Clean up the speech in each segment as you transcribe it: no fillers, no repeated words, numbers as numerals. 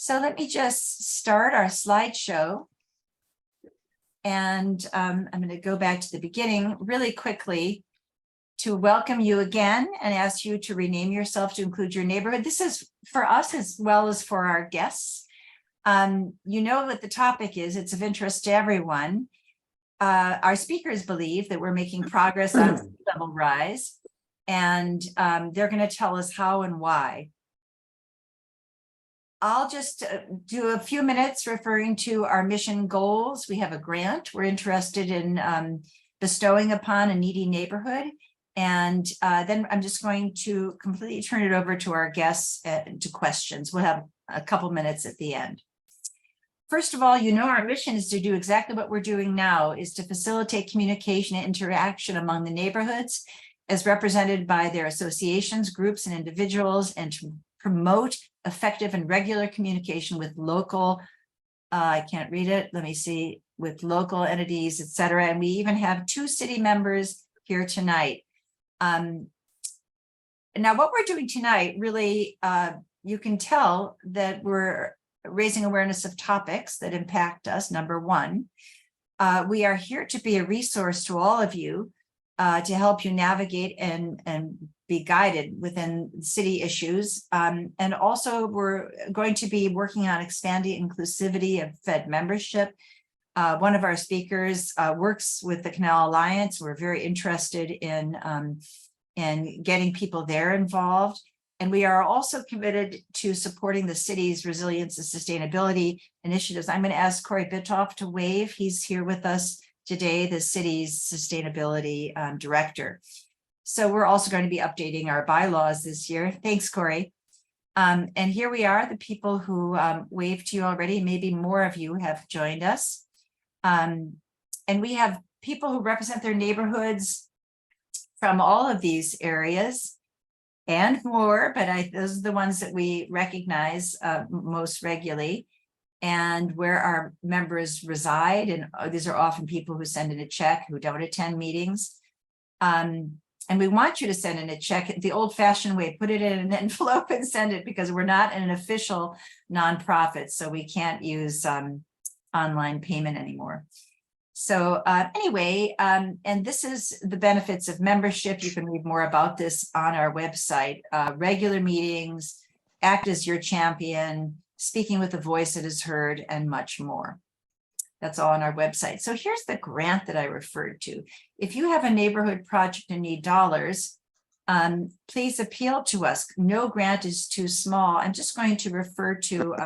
So let me just start our slideshow. And I'm going to go back to the beginning really quickly to welcome you again and ask you to rename yourself to include your neighborhood. This is for us as well as for our guests. You know what the topic is. It's of interest to everyone. Our speakers believe that we're making progress on sea level rise, and they're going to tell us how and why. I'll just do a few minutes referring to our mission goals. We have a grant we're interested in bestowing upon a needy neighborhood. And then I'm just going to completely turn it over to our guests to questions. We'll have a couple minutes at the end. First of all, you know our mission is to do exactly what we're doing now, is to facilitate communication and interaction among the neighborhoods as represented by their associations, groups, and individuals, and to promote effective and regular communication with local, I can't read it, let me see, with local entities, et cetera. And we even have 2 city members here tonight. Now what we're doing tonight, really, you can tell that we're raising awareness of topics that impact us, number one. We are here to be a resource to all of you to help you navigate and be guided within city issues. And also we're going to be working on expanding inclusivity of Fed membership. One of our speakers works with the Canal Alliance. We're very interested in getting people there involved. And we are also committed to supporting the city's resilience and sustainability initiatives. I'm going to ask Corey Bitoff to wave. He's here with us today, the city's sustainability director. So we're also going to be updating our bylaws this year. Thanks, Corey. And here we are, the people who waved to you already. Maybe more of you have joined us. And we have people who represent their neighborhoods from all of these areas and more, but those are the ones that we recognize most regularly, and where our members reside. And these are often people who send in a check, who don't attend meetings. And we want you to send in a check the old-fashioned way, put it in an envelope and send it, because we're not an official nonprofit, so we can't use online payment anymore. So anyway, and this is the benefits of membership. You can read more about this on our website. Regular meetings, act as your champion, speaking with a voice that is heard, and much more. That's all on our website. So here's the grant that I referred to. If you have a neighborhood project and need dollars, please appeal to us. No grant is too small. I'm just going to refer to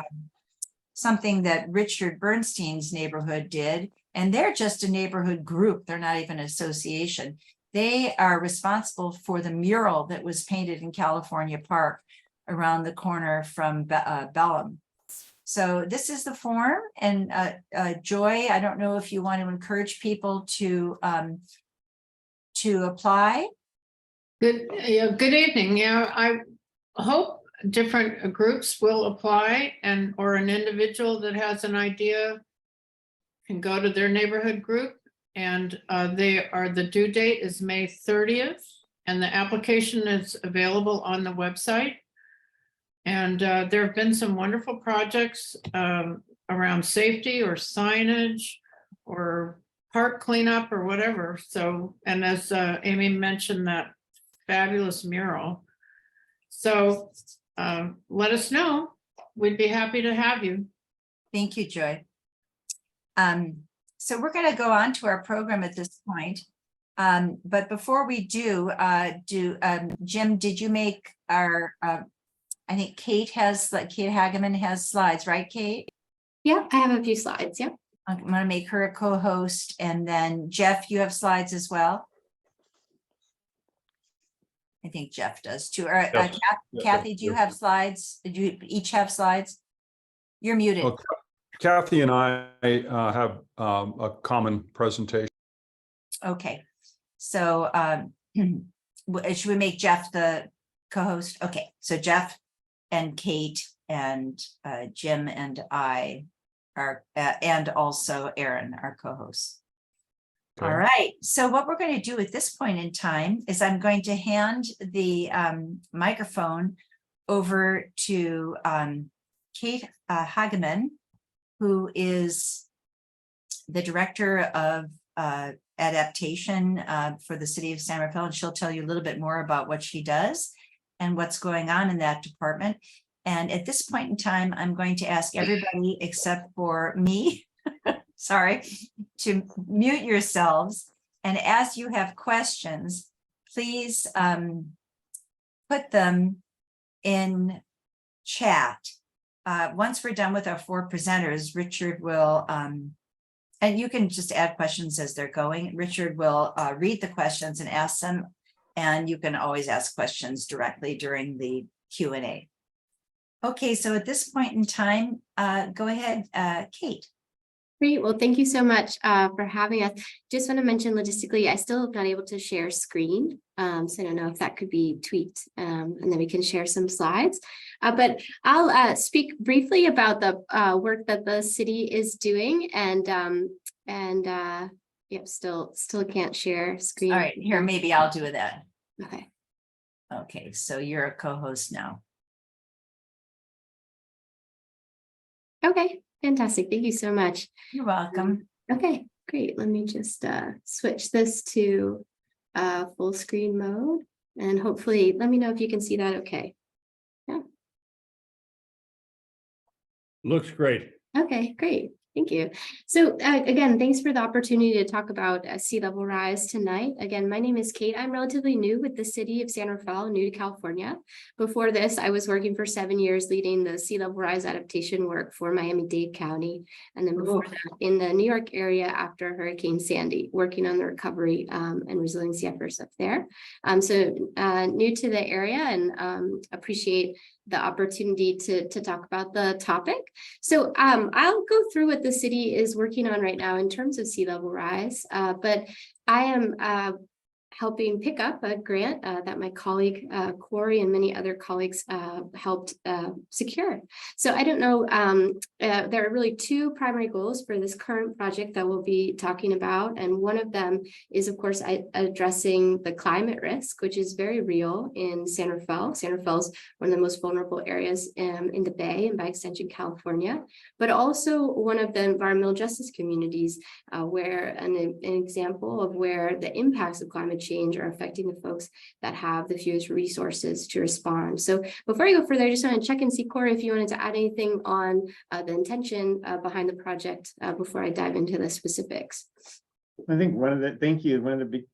something that Richard Bernstein's neighborhood did. And they're just a neighborhood group. They're not even an association. They are responsible for the mural that was painted in California Park around the corner from Bellum. So this is the form. And Joy, I don't know if you want to encourage people to apply. Good evening. Yeah, I hope different groups will apply, and or an individual that has an idea can go to their neighborhood group, and the due date is May 30th, and the application is available on the website. And there have been some wonderful projects around safety or signage or park cleanup or whatever. So, and as Amy mentioned, that fabulous mural. So let us know. We'd be happy to have you. Thank you, Joy. So we're going to go on to our program at this point. But before we do, Jim, did you make our, I think Kate Hagemann has slides, right, Kate? Yeah, I have a few slides. Yeah. I'm going to make her a co-host, and then Jeff, you have slides as well. I think Jeff does too. Or, Yes. Kathy, do you have slides? Did you each have slides? You're muted. Well, Kathy and I have a common presentation. Okay, so should we make Jeff the co-host? Okay, so Jeff and Kate and Jim and I are, and also Aaron, our co-hosts. Okay. All right, so what we're going to do at this point in time is I'm going to hand the microphone over to Kate Hagemann, who is the director of adaptation for the city of San Rafael, and she'll tell you a little bit more about what she does and what's going on in that department. And at this point in time, I'm going to ask everybody except for me, sorry, to mute yourselves. And as you have questions, please put them in chat. Once we're done with our 4 presenters, Richard will, and you can just add questions as they're going. Richard will read the questions and ask them, and you can always ask questions directly during the Q&A. Okay, so at this point in time, go ahead, Kate. Great. Well, thank you so much for having us. Just want to mention logistically, I still am not able to share screen. So I don't know if that could be tweaked, and then we can share some slides. But I'll speak briefly about the work that the city is doing, and yep, still can't share screen. All right, here, maybe I'll do that. Okay. Okay, so you're a co-host now. Okay, fantastic. Thank you so much. You're welcome. Okay, great. Let me just switch this to full screen mode, and hopefully let me know if you can see that okay. Yeah. Looks great. Okay, great. Thank you. So again, thanks for the opportunity to talk about sea level rise tonight. Again, my name is Kate. I'm relatively new with the city of San Rafael, new to California. Before this, I was working for 7 years leading the sea level rise adaptation work for Miami-Dade County. And then before that, in the New York area after Hurricane Sandy, working on the recovery and resiliency efforts up there. So new to the area, and appreciate the opportunity to talk about the topic. So I'll go through what the city is working on right now in terms of sea level rise, but I am helping pick up a grant that my colleague Corey and many other colleagues helped secure. So I don't know, there are really 2 primary goals for this current project that we'll be talking about. And one of them is, of course, addressing the climate risk, which is very real in San Rafael. San Rafael is one of the most vulnerable areas in the Bay, and by extension, California, but also one of the environmental justice communities where an example of where the impacts of climate change are affecting the folks that have the fewest resources to respond. So before I go further, I just want to check and see, Corey, if you wanted to add anything on the intention behind the project before I dive into the specifics. I think thank you. One of the big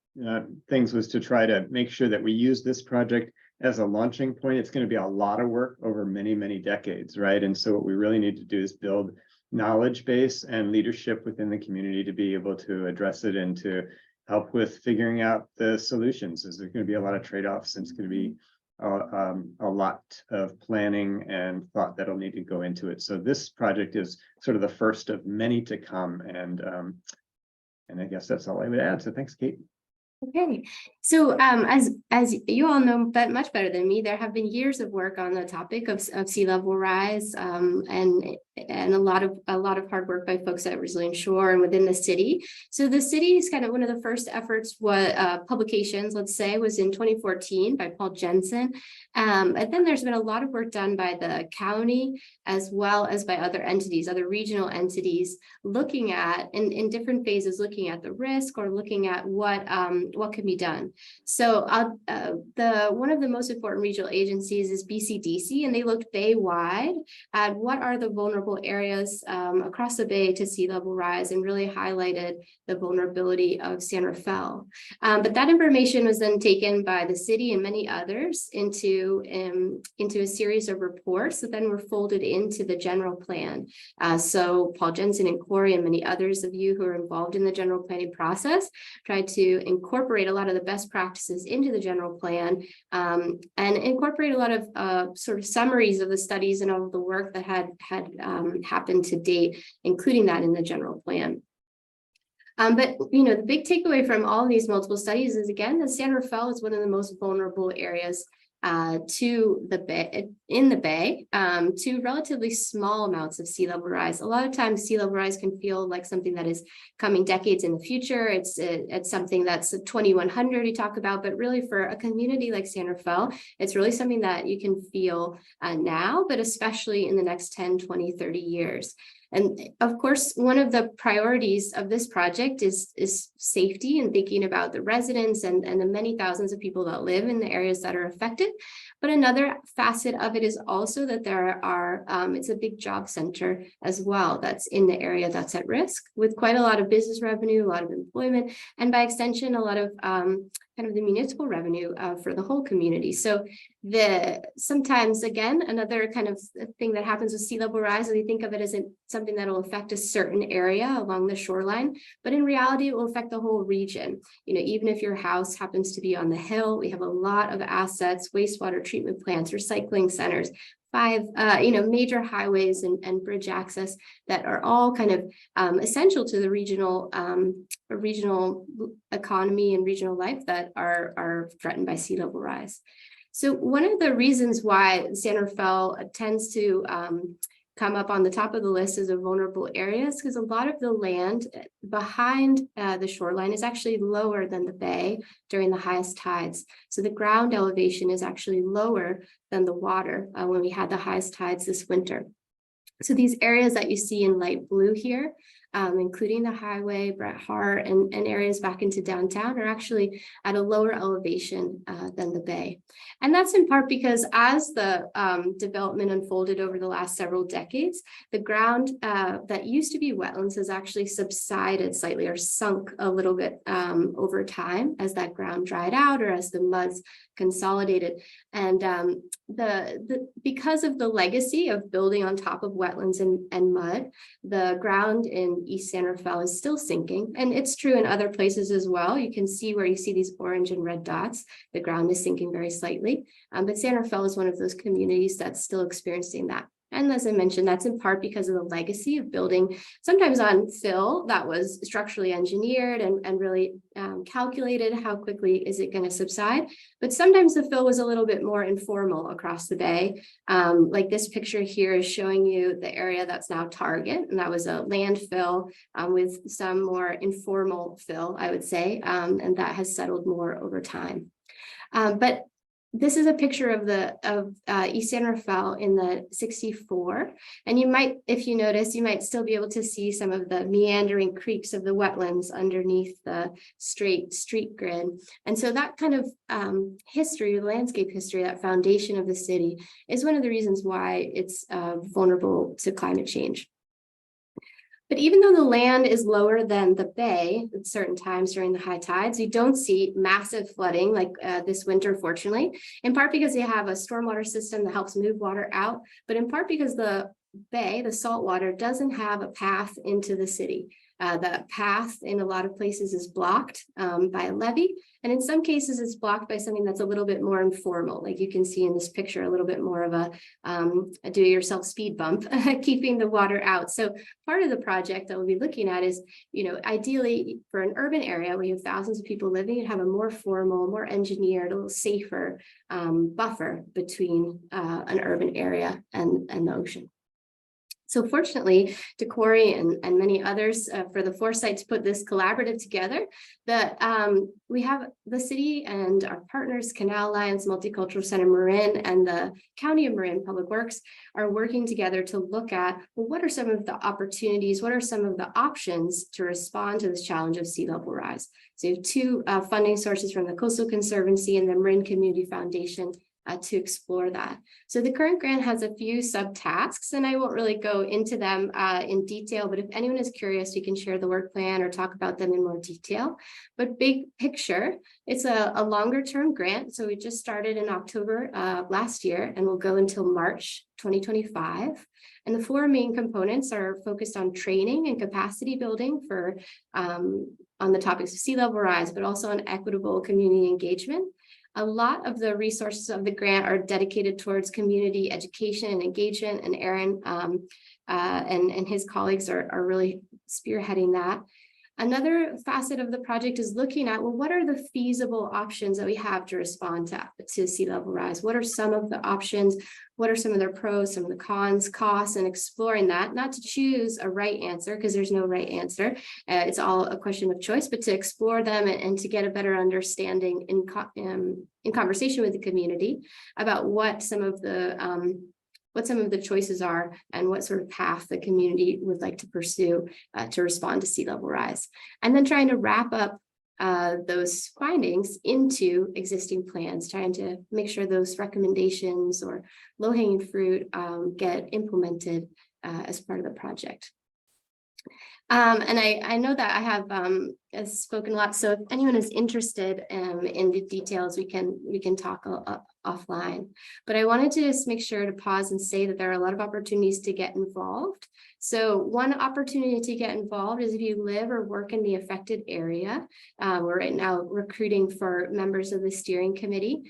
things was to try to make sure that we use this project as a launching point. It's going to be a lot of work over many, many decades, right? And so what we really need to do is build knowledge base and leadership within the community to be able to address it and to help with figuring out the solutions. There's going to be a lot of trade-offs, and it's going to be a lot of planning and thought that'll need to go into it. So this project is sort of the first of many to come, and I guess that's all I would add. So thanks, Kate. Okay, so as you all know, but much better than me, there have been years of work on the topic of sea level rise, and a lot of hard work by folks at Resilient Shore and within the city. So the city is kind of one of the first efforts. Publications, let's say, was in 2014 by Paul Jensen, and then there's been a lot of work done by the county as well as by other entities, other regional entities, looking at in different phases, looking at the risk or looking at what can be done. So one of the most important regional agencies is BCDC, and they looked bay-wide at what are the vulnerable areas across the bay to sea level rise, and really highlighted the vulnerability of San Rafael. But that information was then taken by the city and many others into a series of reports that then were folded into the general plan. So Paul Jensen and Corey and many others of you who are involved in the general planning process tried to incorporate a lot of the best practices into the general plan, and incorporate a lot of sort of summaries of the studies and all of the work that had happened to date, including that in the general plan. But the big takeaway from all of these multiple studies is, again, that San Rafael is one of the most vulnerable areas to the bay, in the bay, to relatively small amounts of sea level rise. A lot of times sea level rise can feel like something that is coming decades in the future. It's something that's 2100 we talk about, but really for a community like San Rafael, it's really something that you can feel now, but especially in the next 10, 20, 30 years. And of course, one of the priorities of this project is safety and thinking about the residents and the many thousands of people that live in the areas that are affected. But another facet of it is also that there are, it's a big job center as well that's in the area that's at risk, with quite a lot of business revenue, a lot of employment, and by extension, a lot of kind of the municipal revenue for the whole community. So sometimes, again, another kind of thing that happens with sea level rise, we think of it as something that will affect a certain area along the shoreline, but in reality, it will affect the whole region. You know, even if your house happens to be on the hill, we have a lot of assets, wastewater treatment plants, recycling centers, major highways and bridge access that are all kind of essential to the regional economy and regional life that are threatened by sea level rise. So one of the reasons why San Rafael tends to come up on the top of the list as a vulnerable areas, because a lot of the land behind the shoreline is actually lower than the bay during the highest tides. So the ground elevation is actually lower than the water when we had the highest tides this winter. So these areas that you see in light blue here, including the highway, Bret Hart, and areas back into downtown, are actually at a lower elevation than the bay. And that's in part because as the development unfolded over the last several decades, the ground that used to be wetlands has actually subsided slightly or sunk a little bit over time as that ground dried out or as the muds consolidated. And because of the legacy of building on top of wetlands and mud, the ground in East San Rafael is still sinking. And it's true in other places as well. You can see where you see these orange and red dots, the ground is sinking very slightly. But San Rafael is one of those communities that's still experiencing that. And as I mentioned, that's in part because of the legacy of building sometimes on fill that was structurally engineered and really calculated how quickly is it going to subside. But sometimes the fill was a little bit more informal across the bay. Like this picture here is showing you the area that's now Target, and that was a landfill with some more informal fill, I would say, and that has settled more over time. But this is a picture of East San Rafael in the 64. And you might, if you notice, you might still be able to see some of the meandering creeks of the wetlands underneath the straight street grid. And so that kind of history, landscape history, that foundation of the city is one of the reasons why it's vulnerable to climate change. But even though the land is lower than the bay at certain times during the high tides, you don't see massive flooding like this winter, fortunately, in part because they have a stormwater system that helps move water out, but in part because the bay, the salt water, doesn't have a path into the city. The path in a lot of places is blocked by a levee. And in some cases, it's blocked by something that's a little bit more informal. Like you can see in this picture, a little bit more of a do-it-yourself speed bump, keeping the water out. So part of the project that we'll be looking at is, ideally for an urban area where you have thousands of people living, you'd have a more formal, more engineered, a little safer buffer between an urban area and the ocean. So fortunately, to Corey and many others for the foresight to put this collaborative together, that we have the city and our partners, Canal Alliance, Multicultural Center Marin, and the County of Marin Public Works are working together to look at, well, what are some of the opportunities, what are some of the options to respond to this challenge of sea level rise? So you have two funding sources from the Coastal Conservancy and the Marin Community Foundation to explore that. So the current grant has a few subtasks, and I won't really go into them in detail, but if anyone is curious, we can share the work plan or talk about them in more detail. But big picture, it's a longer term grant. So we just started in October last year and will go until March 2025. And the four main components are focused on training and capacity building for on the topics of sea level rise, but also on equitable community engagement. A lot of the resources of the grant are dedicated towards community education and engagement, and Aaron and his colleagues are really spearheading that. Another facet of the project is looking at, well, what are the feasible options that we have to respond to sea level rise? What are some of the options? What are some of their pros, some of the cons, costs, and exploring that, not to choose a right answer, because there's no right answer. It's all a question of choice, but to explore them and to get a better understanding in conversation with the community about what some of the choices are and what sort of path the community would like to pursue to respond to sea level rise. And then trying to wrap up those findings into existing plans, trying to make sure those recommendations or low-hanging fruit get implemented as part of the project. And I know that I have spoken a lot, so if anyone is interested in the details, we can talk offline. But I wanted to just make sure to pause and say that there are a lot of opportunities to get involved. So one opportunity to get involved is if you live or work in the affected area. We're right now recruiting for members of the steering committee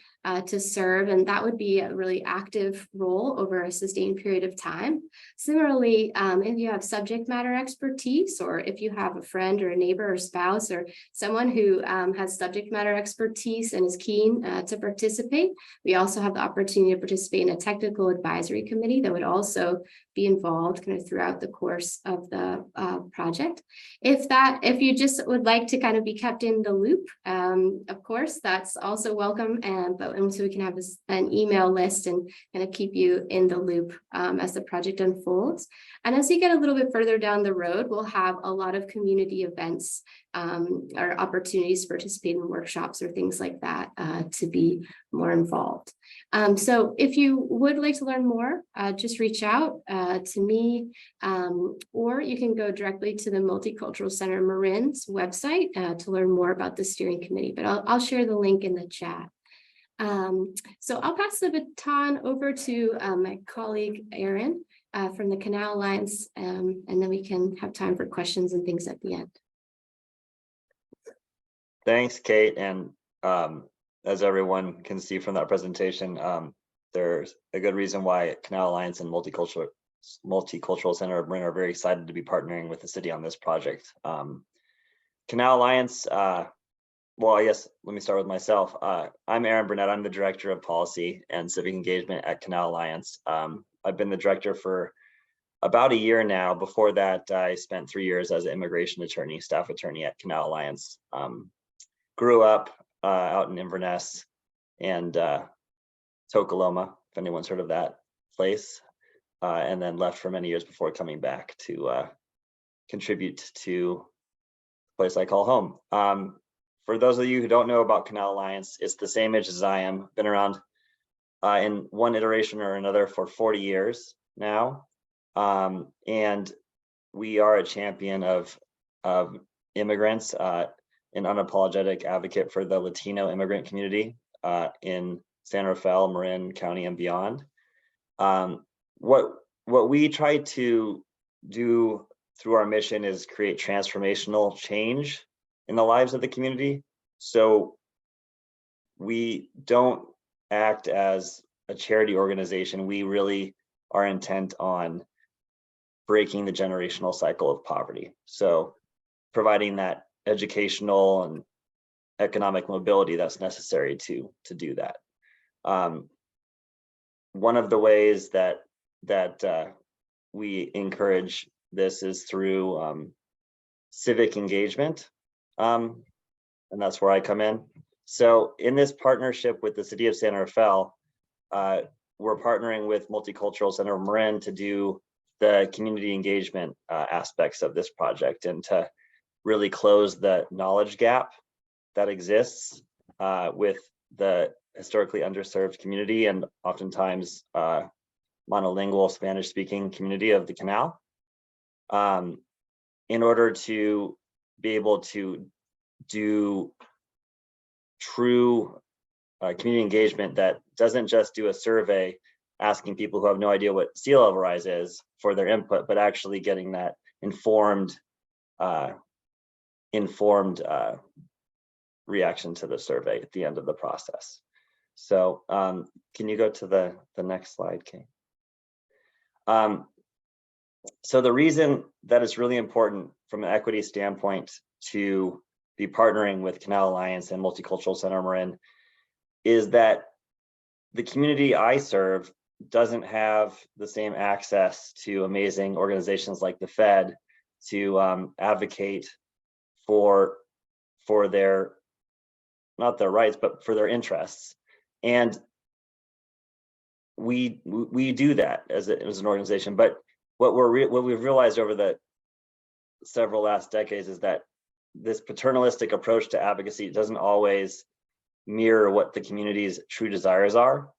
to serve, and that would be a really active role over a sustained period of time. Similarly, if you have subject matter expertise, or if you have a friend or a neighbor or spouse or someone who has subject matter expertise and is keen to participate, we also have the opportunity to participate in a technical advisory committee that would also be involved kind of throughout the course of the project. If you just would like to kind of be kept in the loop, of course, that's also welcome. And so we can have an email list and kind of keep you in the loop as the project unfolds. And as you get a little bit further down the road, we'll have a lot of community events or opportunities to participate in workshops or things like that to be more involved. So if you would like to learn more, just reach out to me, or you can go directly to the Multicultural Center Marin's website to learn more about the steering committee, but I'll share the link in the chat. So I'll pass the baton over to my colleague, Erin, from the Canal Alliance, and then we can have time for questions and things at the end. Thanks, Kate. And as everyone can see from that presentation, there's a good reason why Canal Alliance and Multicultural Center of Marin are very excited to be partnering with the city on this project. Canal Alliance, well, I guess let me start with myself. I'm Aaron Burnett. I'm the Director of Policy and Civic Engagement at Canal Alliance. I've been the director for about a year now. Before that, I spent 3 years as an immigration attorney, staff attorney at Canal Alliance. Grew up out in Inverness and Tokoloma, if anyone's heard of that place, and then left for many years before coming back to contribute to the place I call home. For those of you who don't know about Canal Alliance, it's the same age as I am. Been around in one iteration or another for 40 years now. And we are a champion of immigrants, an unapologetic advocate for the Latino immigrant community in San Rafael, Marin County, and beyond. What we try to do through our mission is create transformational change in the lives of the community. So we don't act as a charity organization. We really are intent on breaking the generational cycle of poverty. So providing that educational and economic mobility that's necessary to do that. One of the ways that we encourage this is through civic engagement, and that's where I come in. So in this partnership with the city of San Rafael, we're partnering with Multicultural Center of Marin to do the community engagement aspects of this project and to really close the knowledge gap that exists with the historically underserved community and oftentimes monolingual Spanish-speaking community of the Canal, in order to be able to do true community engagement that doesn't just do a survey asking people who have no idea what sea level rise is for their input, but actually getting that informed reaction to the survey at the end of the process. So can you go to the next slide, Kate? So the reason that it's really important from an equity standpoint to be partnering with Canal Alliance and Multicultural Center Marin is that the community I serve doesn't have the same access to amazing organizations like the Fed to advocate for their, not their rights, but for their interests. And we do that as an organization. But what we've realized over the several last decades is that this paternalistic approach to advocacy doesn't always mirror what the community's true desires are.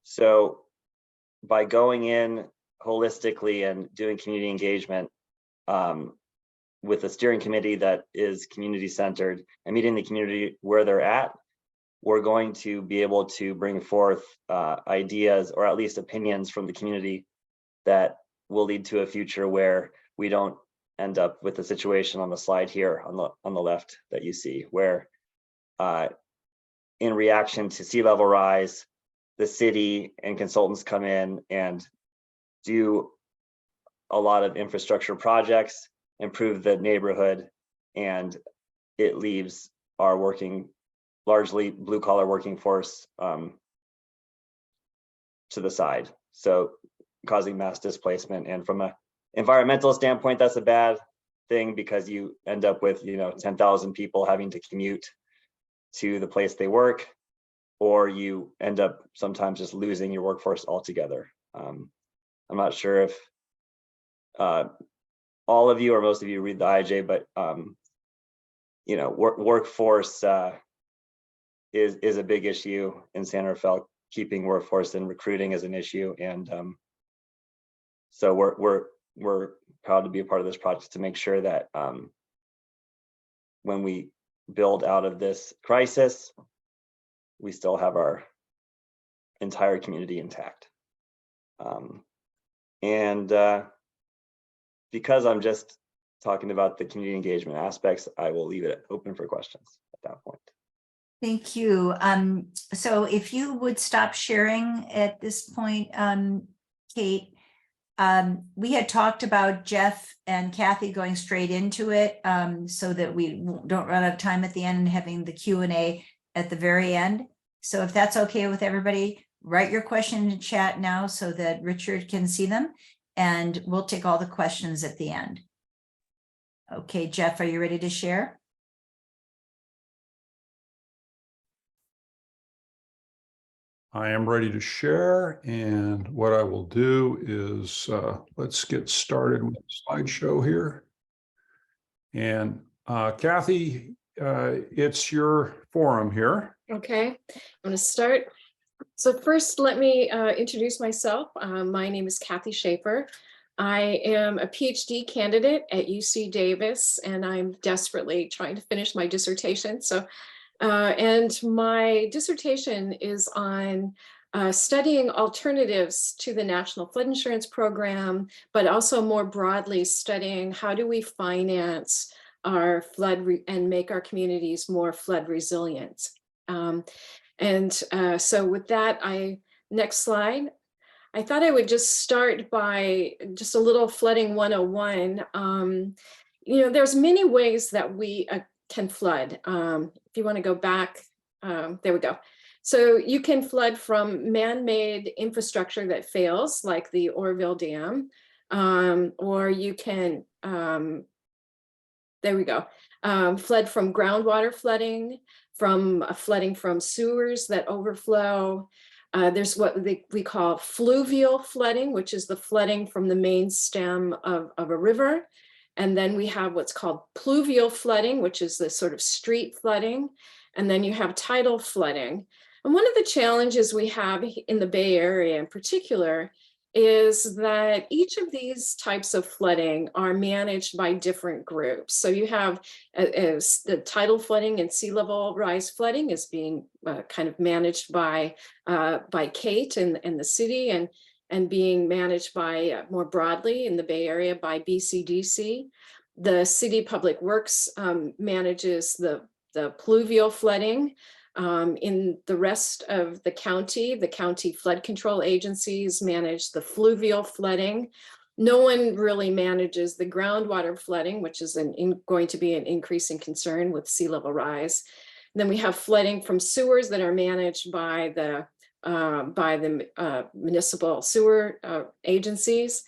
So by going in holistically and doing community engagement with a steering committee that is community centered and meeting the community where they're at, we're going to be able to bring forth ideas or at least opinions from the community that will lead to a future where we don't end up with the situation on the slide here on the left that you see, where in reaction to sea level rise, the city and consultants come in and do a lot of infrastructure projects, improve the neighborhood, and it leaves our largely blue collar working force to the side. So causing mass displacement. And from a environmental standpoint, that's a bad thing because you end up with 10,000 people having to commute to the place they work, or you end up sometimes just losing your workforce altogether. I'm not sure if all of you or most of you read the IJ, but workforce is a big issue in San Rafael. Keeping workforce and recruiting is an issue, and so we're proud to be a part of this project to make sure that when we build out of this crisis, we still have our entire community intact. Because I'm just talking about the community engagement aspects, I will leave it open for questions at that point. Thank you. So if you would stop sharing at this point, Kate, we had talked about Jeff and Kathy going straight into it so that we don't run out of time at the end and having the Q&A at the very end. So if that's okay with everybody, write your question in chat now so that Richard can see them, and we'll take all the questions at the end. Okay, Jeff, are you ready to share? I am ready to share, and what I will do is let's get started with the slideshow here. And Kathy, it's your forum here. Okay, I'm going to start. So first, let me introduce myself. My name is Kathy Schaefer. I am a PhD candidate at UC Davis, and I'm desperately trying to finish my dissertation. So and my dissertation is on studying alternatives to the National Flood Insurance Program, but also more broadly studying how do we finance our flood and make our communities more flood resilient. So with that, next slide. I thought I would just start by just a little flooding 101. There's many ways that we can flood. If you want to go back, there we go. So you can flood from man-made infrastructure that fails, like the Oroville Dam, or you can, there we go, flood from groundwater flooding, from flooding from sewers that overflow. There's what we call fluvial flooding, which is the flooding from the main stem of a river. And then we have what's called pluvial flooding, which is the sort of street flooding. And then you have tidal flooding. And one of the challenges we have in the Bay Area in particular is that each of these types of flooding are managed by different groups. So you have the tidal flooding and sea level rise flooding is being kind of managed by Kate and the city, and being managed by more broadly in the Bay Area by BCDC. The City Public Works manages the pluvial flooding. In the rest of the county flood control agencies manage the fluvial flooding. No one really manages the groundwater flooding, which is going to be an increasing concern with sea level rise. And then we have flooding from sewers that are managed by the municipal sewer agencies.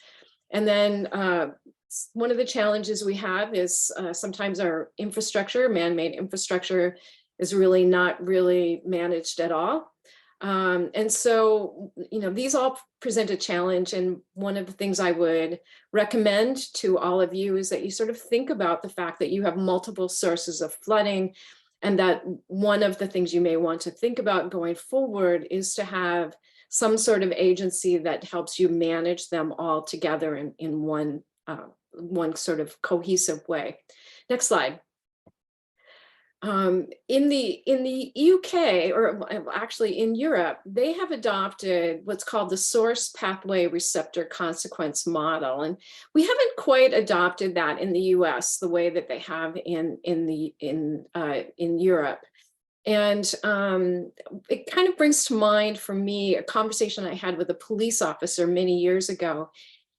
And then one of the challenges we have is sometimes our infrastructure, man-made infrastructure, is really not really managed at all. And so, you know, these all present a challenge. And one of the things I would recommend to all of you is that you sort of think about the fact that you have multiple sources of flooding, and that one of the things you may want to think about going forward is to have some sort of agency that helps you manage them all together in one sort of cohesive way. Next slide. In the UK, or actually in Europe, they have adopted what's called the source pathway receptor consequence model. And we haven't quite adopted that in the US the way that they have in Europe. And it kind of brings to mind for me a conversation I had with a police officer many years ago.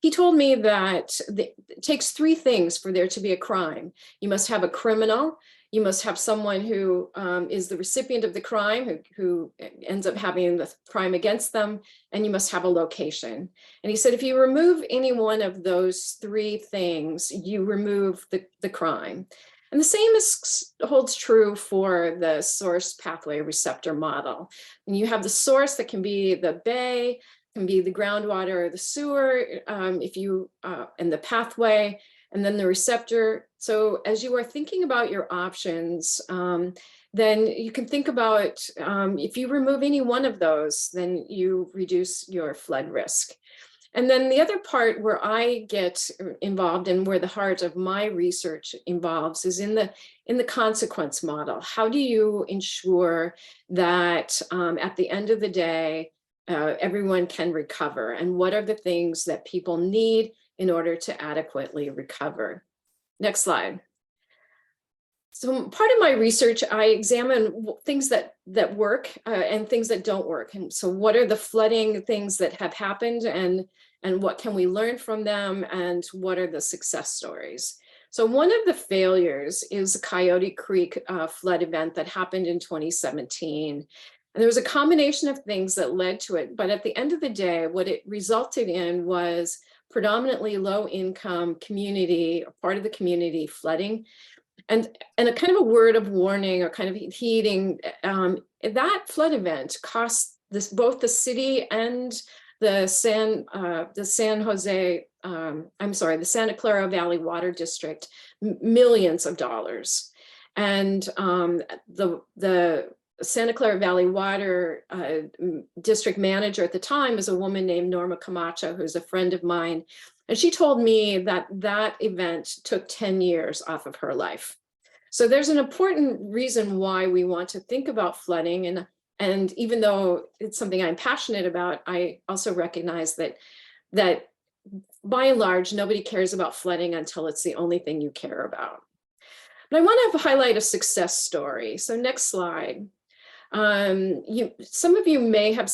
He told me that it takes three things for there to be a crime. You must have a criminal, you must have someone who is the recipient of the crime, who ends up having the crime against them, and you must have a location. And he said, if you remove any one of those three things, you remove the crime. And the same holds true for the source pathway receptor model. And you have the source that can be the bay, can be the groundwater or the sewer, and the pathway, and then the receptor. So as you are thinking about your options, then you can think about if you remove any one of those, then you reduce your flood risk. And then the other part where I get involved and where the heart of my research involves is in the consequence model. How do you ensure that at the end of the day, everyone can recover? And what are the things that people need in order to adequately recover? Next slide. So part of my research, I examine things that work and things that don't work. And so what are the flooding things that have happened, and what can we learn from them, and what are the success stories? So one of the failures is the Coyote Creek flood event that happened in 2017. And there was a combination of things that led to it. But at the end of the day, what it resulted in was predominantly low-income community, or part of the community, flooding. And a kind of a word of warning, or kind of heeding, that flood event cost both the city and the Santa Clara Valley Water District millions of dollars. And the Santa Clara Valley Water District manager at the time was a woman named Norma Camacho, who's a friend of mine. And she told me that that event took 10 years off of her life. So there's an important reason why we want to think about flooding. And even though it's something I'm passionate about, I also recognize that by and large, nobody cares about flooding until it's the only thing you care about. But I want to highlight a success story. So next slide. Some of you may have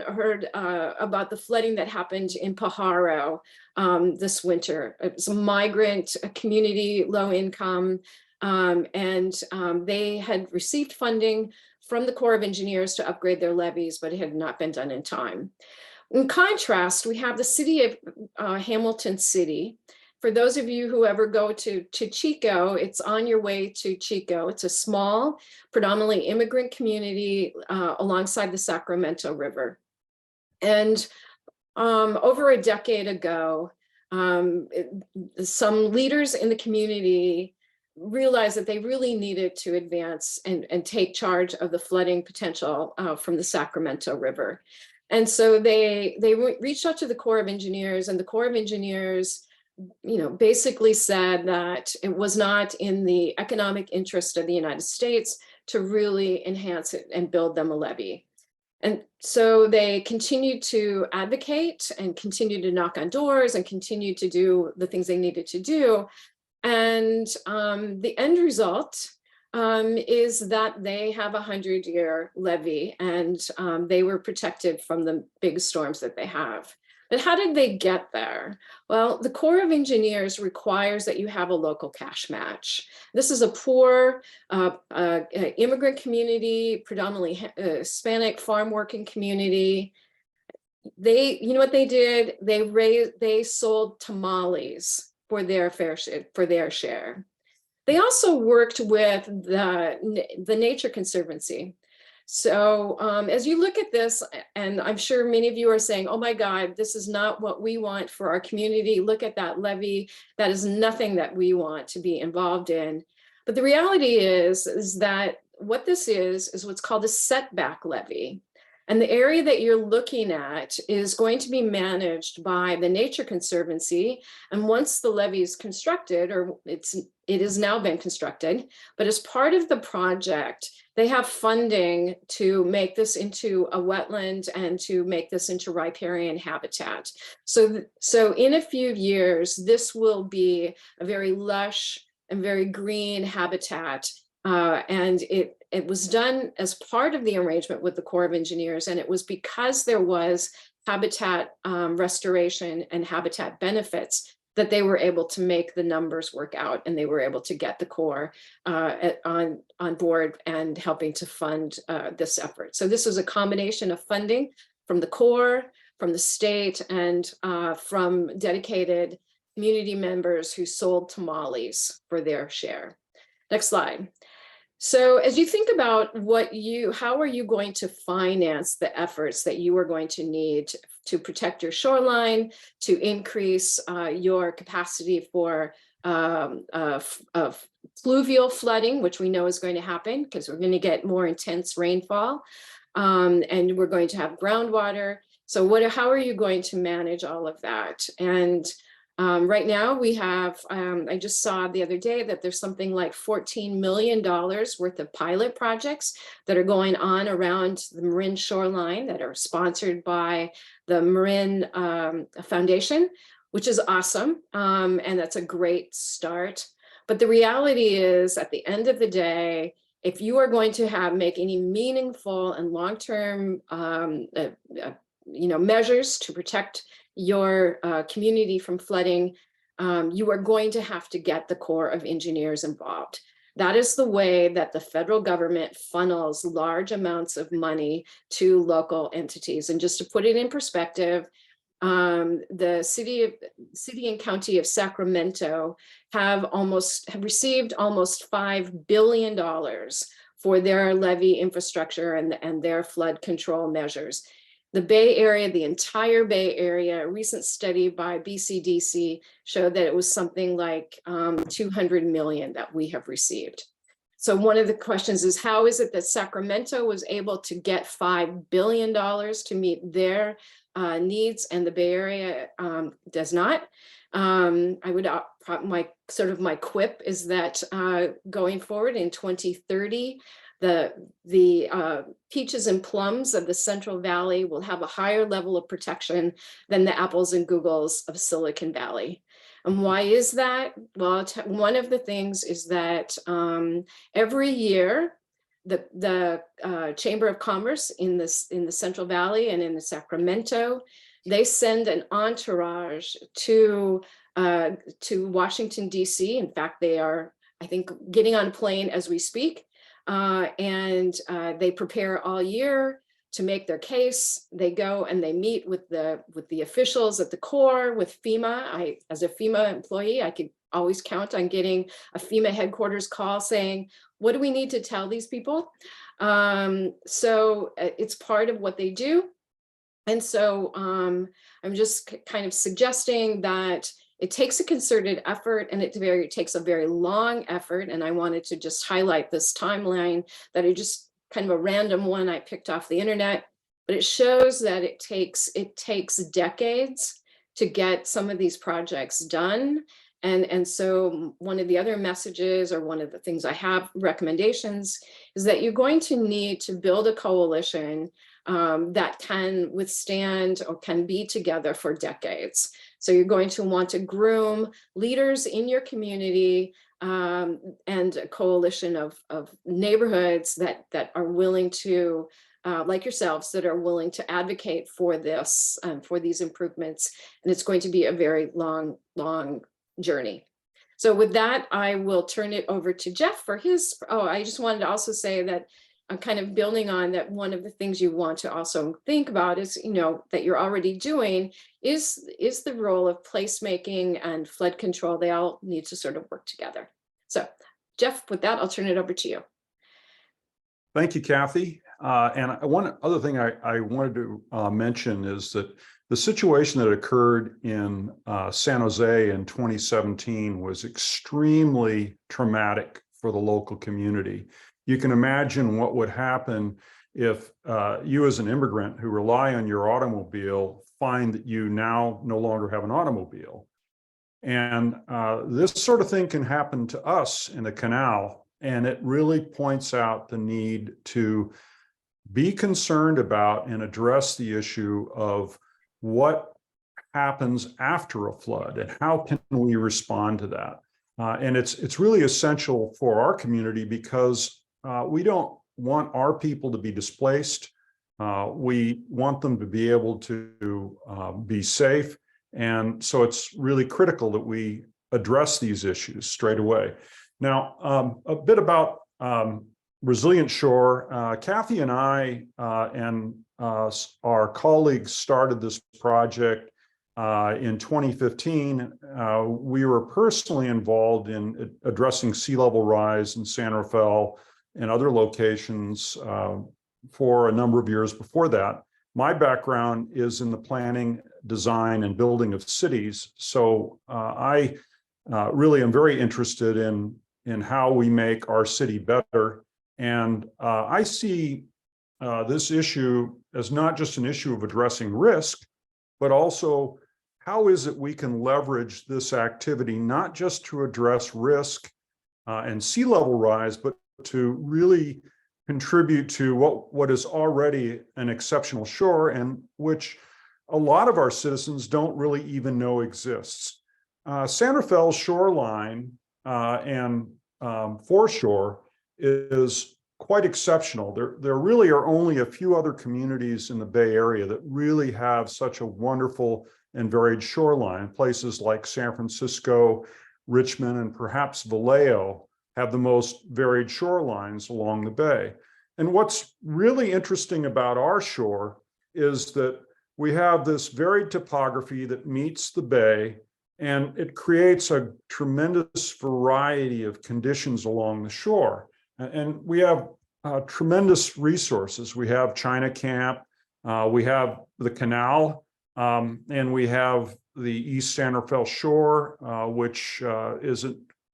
heard about the flooding that happened in Pajaro this winter. It was a migrant community, low income, and they had received funding from the Corps of Engineers to upgrade their levees, but it had not been done in time. In contrast, we have the city of Hamilton City. For those of you who ever go to Chico, it's on your way to Chico. It's a small, predominantly immigrant community alongside the Sacramento River. And over a decade ago, some leaders in the community realized that they really needed to advance and take charge of the flooding potential from the Sacramento River. And so they reached out to the Corps of Engineers, and the Corps of Engineers basically said that it was not in the economic interest of the United States to really enhance it and build them a levee. And so they continued to advocate and continued to knock on doors and continued to do the things they needed to do. And the end result is that they have a 100-year levee, and they were protected from the big storms that they have. But how did they get there? Well, the Corps of Engineers requires that you have a local cash match. This is a poor immigrant community, predominantly Hispanic farm working community. You know what they did? They sold tamales for their share. They also worked with the Nature Conservancy. So as you look at this, and I'm sure many of you are saying, oh my God, this is not what we want for our community. Look at that levy. That is nothing that we want to be involved in. But the reality is that what this is what's called a setback levy. And the area that you're looking at is going to be managed by the Nature Conservancy. And once the levee is constructed, or it has now been constructed, but as part of the project, they have funding to make this into a wetland and to make this into riparian habitat. So in a few years, this will be a very lush and very green habitat. And it was done as part of the arrangement with the Corps of Engineers, and it was because there was habitat restoration and habitat benefits that they were able to make the numbers work out, and they were able to get the Corps on board and helping to fund this effort. So this was a combination of funding from the Corps, from the state, and from dedicated community members who sold tamales for their share. Next slide. So as you think about how are you going to finance the efforts that you are going to need to protect your shoreline, to increase your capacity for fluvial flooding, which we know is going to happen because we're going to get more intense rainfall, and we're going to have groundwater. So how are you going to manage all of that? And right now we have, I just saw the other day that there's something like $14 million worth of pilot projects that are going on around the Marin shoreline that are sponsored by the Marin Foundation, which is awesome. And that's a great start. But the reality is, at the end of the day, if you are going to make any meaningful and long-term measures to protect your community from flooding, you are going to have to get the Corps of Engineers involved. That is the way that the federal government funnels large amounts of money to local entities. And just to put it in perspective, the city and county of Sacramento have received almost $5 billion for their levee infrastructure and their flood control measures. The Bay Area, the entire Bay Area, a recent study by BCDC showed that it was something like 200 million that we have received. So one of the questions is, how is it that Sacramento was able to get $5 billion to meet their needs and the Bay Area does not? I would my quip is that going forward in 2030, the peaches and plums of the Central Valley will have a higher level of protection than the apples and Googles of Silicon Valley. And why is that? Well, one of the things is that every year, the Chamber of Commerce in the Central Valley and in the Sacramento, they send an entourage to Washington, D.C. In fact, they are, I think, getting on a plane as we speak. And they prepare all year to make their case. They go and they meet with the officials at the Corps, with FEMA. As a FEMA employee, I could always count on getting a FEMA headquarters call saying, what do we need to tell these people? So it's part of what they do. And so I'm just kind of suggesting that it takes a concerted effort, and it takes a very long effort. And I wanted to just highlight this timeline that I just kind of a random one I picked off the internet, but it shows that it takes decades to get some of these projects done. And so one of the other messages, or one of the things I have recommendations, is that you're going to need to build a coalition that can withstand or can be together for decades. So you're going to want to groom leaders in your community and a coalition of neighborhoods that are willing to like yourselves that are willing to advocate for this, for these improvements. And it's going to be a very long, long journey. So with that, I will turn it over to Jeff for his, I just wanted to also say that I'm kind of building on that. One of the things you want to also think about is, that you're already doing is the role of placemaking and flood control. They all need to sort of work together. So Jeff, with that, I'll turn it over to you. Thank you, Kathy. And one other thing I wanted to mention is that the situation that occurred in San Jose in 2017 was extremely traumatic for the local community. You can imagine what would happen if you as an immigrant who rely on your automobile find that you now no longer have an automobile. And this sort of thing can happen to us in the canal. And it really points out the need to be concerned about and address the issue of what happens after a flood and how can we respond to that. And it's really essential for our community because we don't want our people to be displaced. We want them to be able to be safe. And so it's really critical that we address these issues straight away. Now, a bit about Resilient Shore. Kathy and I and our colleagues started this project in 2015. We were personally involved in addressing sea level rise in San Rafael and other locations for a number of years before that. My background is in the planning, design, and building of cities. So I really am very interested in how we make our city better. And I see this issue as not just an issue of addressing risk, but also how is it we can leverage this activity, not just to address risk and sea level rise, but to really contribute to what is already an exceptional shore and which a lot of our citizens don't really even know exists. San Rafael shoreline and foreshore is quite exceptional. There really are only a few other communities in the Bay Area that really have such a wonderful and varied shoreline. Places like San Francisco, Richmond, and perhaps Vallejo have the most varied shorelines along the bay. And what's really interesting about our shore is that we have this varied topography that meets the bay, and it creates a tremendous variety of conditions along the shore. And we have tremendous resources. We have China Camp, we have the Canal, and we have the East San Rafael Shore, which is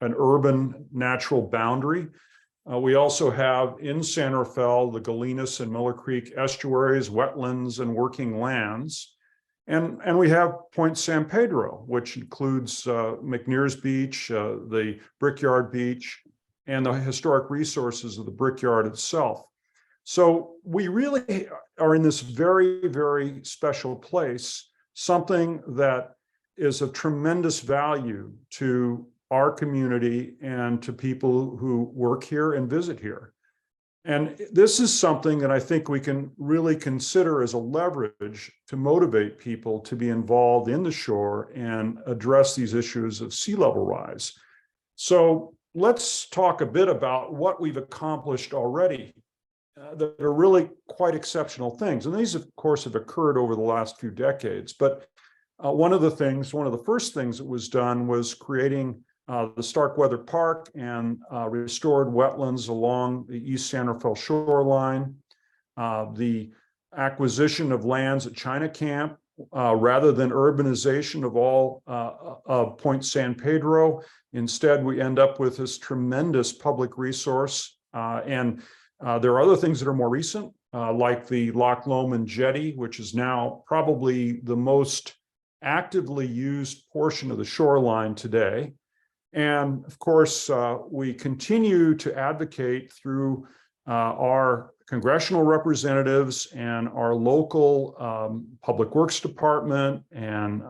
an urban natural boundary. We also have in San Rafael the Galenas and Miller Creek estuaries, wetlands, and working lands. And we have Point San Pedro, which includes McNear's Beach, the Brickyard Beach, and the historic resources of the Brickyard itself. So we really are in this very, very special place, something that is of tremendous value to our community and to people who work here and visit here. And this is something that I think we can really consider as a leverage to motivate people to be involved in the shore and address these issues of sea level rise. So let's talk a bit about what we've accomplished already that are really quite exceptional things. And these, of course, have occurred over the last few decades. But one of the first things that was done was creating the Starkweather Park and restored wetlands along the East San Rafael shoreline, the acquisition of lands at China Camp, rather than urbanization of all of Point San Pedro. Instead, we end up with this tremendous public resource. And there are other things that are more recent, like the Loch Lomond Jetty, which is now probably the most actively used portion of the shoreline today. And of course, we continue to advocate through our congressional representatives and our local public works department and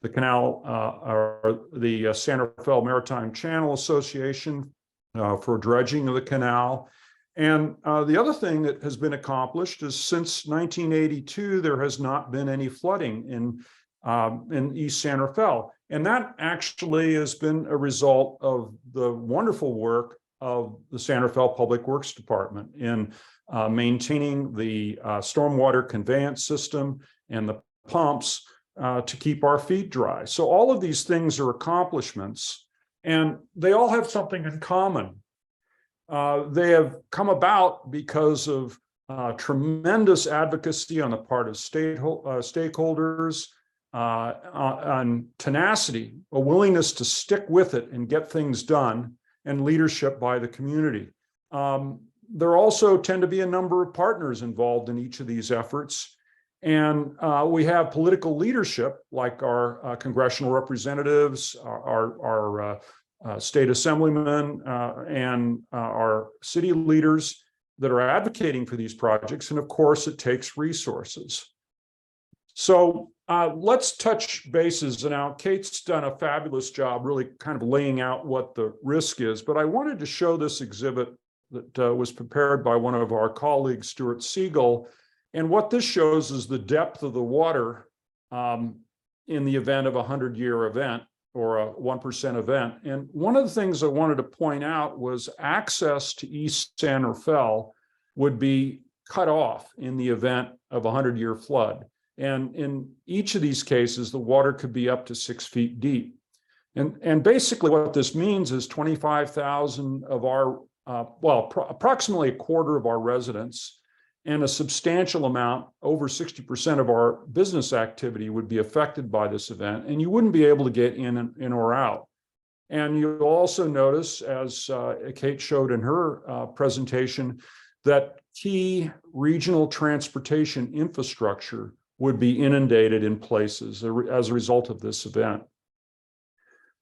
the Canal or the San Rafael Maritime Channel Association for dredging of the canal. And the other thing that has been accomplished is since 1982, there has not been any flooding in East San Rafael. And that actually has been a result of the wonderful work of the San Rafael Public Works Department in maintaining the stormwater conveyance system and the pumps to keep our feet dry. So all of these things are accomplishments, and they all have something in common. They have come about because of tremendous advocacy on the part of stakeholders, on tenacity, a willingness to stick with it and get things done, and leadership by the community. There also tend to be a number of partners involved in each of these efforts. And we have political leadership, like our congressional representatives, our state assemblymen, and our city leaders that are advocating for these projects. And of course, it takes resources. So let's touch bases. Now, Kate's done a fabulous job really kind of laying out what the risk is, but I wanted to show this exhibit that was prepared by one of our colleagues, Stuart Siegel. And what this shows is the depth of the water in the event of a 100-year event or a 1% event. And one of the things I wanted to point out was access to East San Rafael would be cut off in the event of a 100-year flood. And in each of these cases, the water could be up to 6 feet deep. And basically what this means is 25,000 of our, approximately a quarter of our residents and a substantial amount, over 60% of our business activity would be affected by this event, and you wouldn't be able to get in or out. And you'll also notice, as Kate showed in her presentation, that key regional transportation infrastructure would be inundated in places as a result of this event.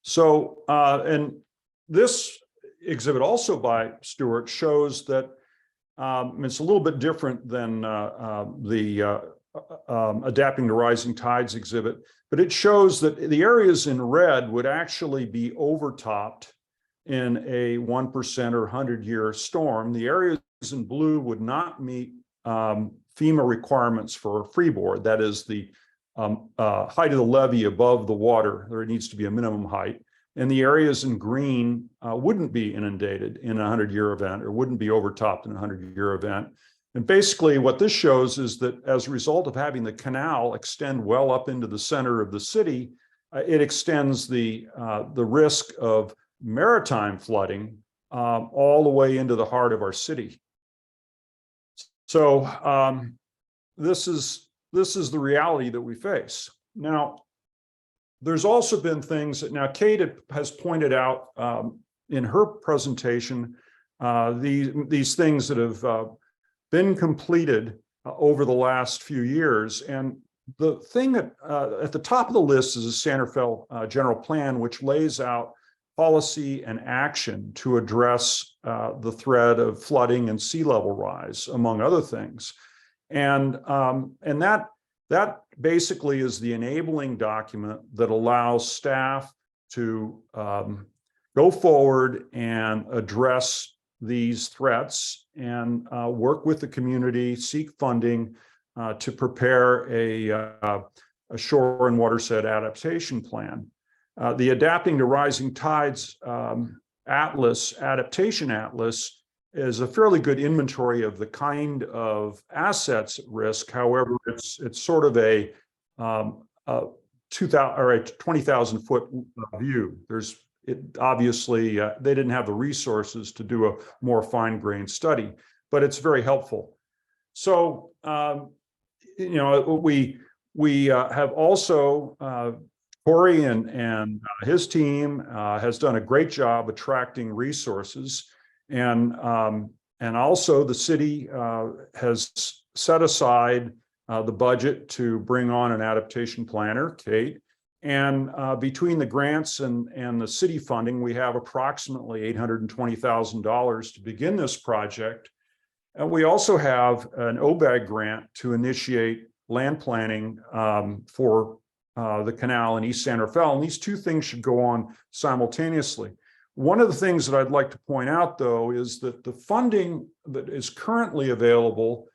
So, and this exhibit also by Stuart shows that it's a little bit different than the Adapting to Rising Tides exhibit, but it shows that the areas in red would actually be overtopped in a 1% or 100-year storm. The areas in blue would not meet FEMA requirements for freeboard. That is the height of the levee above the water. There needs to be a minimum height. And the areas in green wouldn't be inundated in a 100-year event, or wouldn't be overtopped in a 100-year event. And basically what this shows is that as a result of having the canal extend well up into the center of the city, it extends the risk of maritime flooding all the way into the heart of our city. So this is the reality that we face. Now, there's also been things that now Kate has pointed out in her presentation, these things that have been completed over the last few years. And the thing that at the top of the list is a San Rafael general plan, which lays out policy and action to address the threat of flooding and sea level rise, among other things. And that basically is the enabling document that allows staff to go forward and address these threats and work with the community, seek funding to prepare a shore and watershed adaptation plan. The Adapting to Rising Tides Adaptation Atlas is a fairly good inventory of the kind of assets at risk. However, it's sort of a 2,000 or a 20,000 foot view. Obviously they didn't have the resources to do a more fine-grained study, but it's very helpful. So we have also Corey and his team has done a great job attracting resources. And also the city has set aside the budget to bring on an adaptation planner, Kate. And between the grants and the city funding, we have approximately $820,000 to begin this project. And we also have an OBAG grant to initiate land planning for the canal in East San Rafael. And these two things should go on simultaneously. One of the things that I'd like to point out, though, is that the funding that is currently available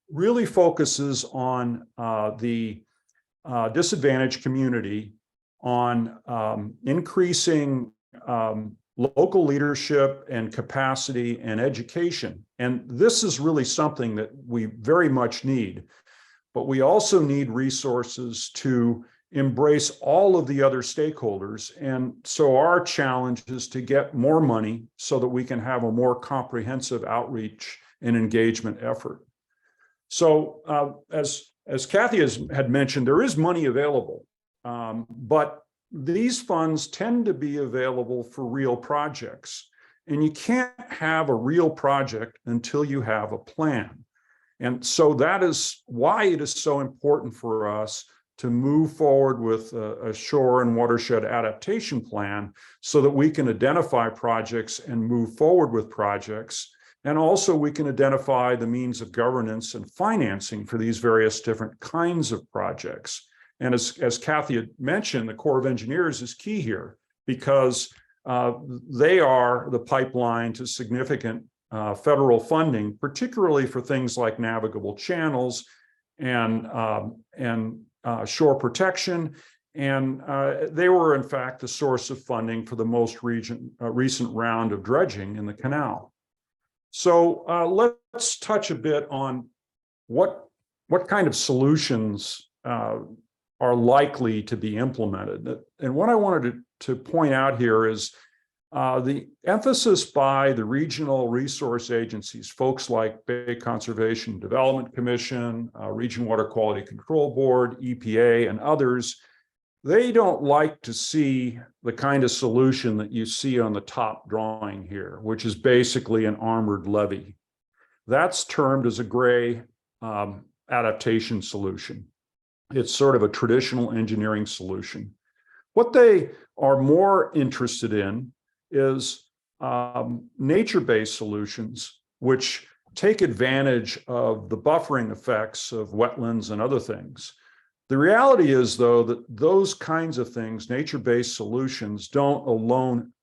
really focuses on the disadvantaged community, on increasing local leadership and capacity and education. And this is really something that we very much need. But we also need resources to embrace all of the other stakeholders. And so our challenge is to get more money so that we can have a more comprehensive outreach and engagement effort. So as Kathy had mentioned, there is money available, but these funds tend to be available for real projects. And you can't have a real project until you have a plan. And so that is why it is so important for us to move forward with a shore and watershed adaptation plan so that we can identify projects and move forward with projects. And also we can identify the means of governance and financing for these various different kinds of projects. And as Kathy had mentioned, the Corps of Engineers is key here because they are the pipeline to significant federal funding, particularly for things like navigable channels and shore protection. And they were, in fact, the source of funding for the most recent round of dredging in the canal. So let's touch a bit on what kind of solutions are likely to be implemented. And what I wanted to point out here is the emphasis by the regional resource agencies, folks like Bay Conservation Development Commission, Region Water Quality Control Board, EPA, and others, they don't like to see the kind of solution that you see on the top drawing here, which is basically an armored levee. That's termed as a gray adaptation solution. It's sort of a traditional engineering solution. What they are more interested in is nature-based solutions, which take advantage of the buffering effects of wetlands and other things. The reality is, though, that those kinds of things, nature-based solutions, don't alone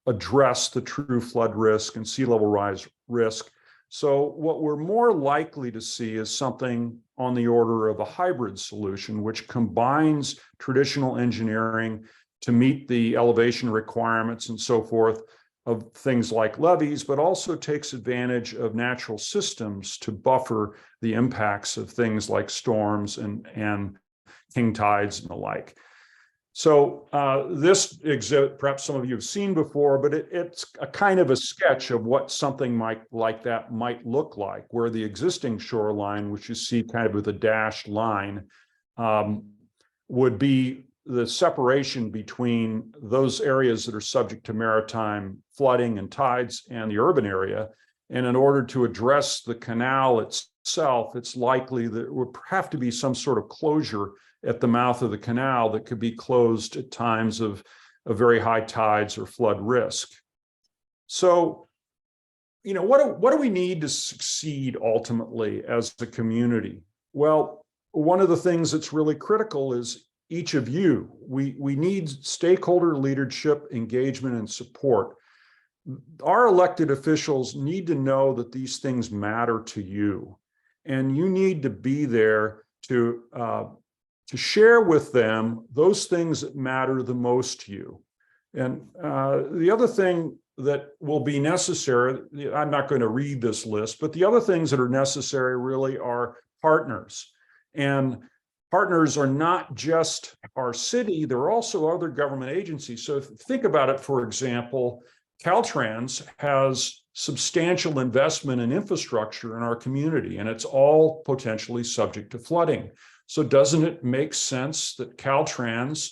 address the true flood risk and sea level rise risk. So what we're more likely to see is something on the order of a hybrid solution, which combines traditional engineering to meet the elevation requirements and so forth of things like levees, but also takes advantage of natural systems to buffer the impacts of things like storms and king tides and the like. So this exhibit, perhaps some of you have seen before, but it's a kind of a sketch of what something like that might look like, where the existing shoreline, which you see kind of with a dashed line, would be the separation between those areas that are subject to maritime flooding and tides and the urban area. And in order to address the canal itself, it's likely that it would have to be some sort of closure at the mouth of the canal that could be closed at times of very high tides or flood risk. So, you know, what do we need to succeed ultimately as a community? Well, one of the things that's really critical is each of you. We need stakeholder leadership, engagement, and support. Our elected officials need to know that these things matter to you, and you need to be there to share with them those things that matter the most to you. And the other thing that will be necessary, I'm not going to read this list, but the other things that are necessary really are partners. And partners are not just our city, there are also other government agencies. So think about it, for example, Caltrans has substantial investment in infrastructure in our community, and it's all potentially subject to flooding. So doesn't it make sense that Caltrans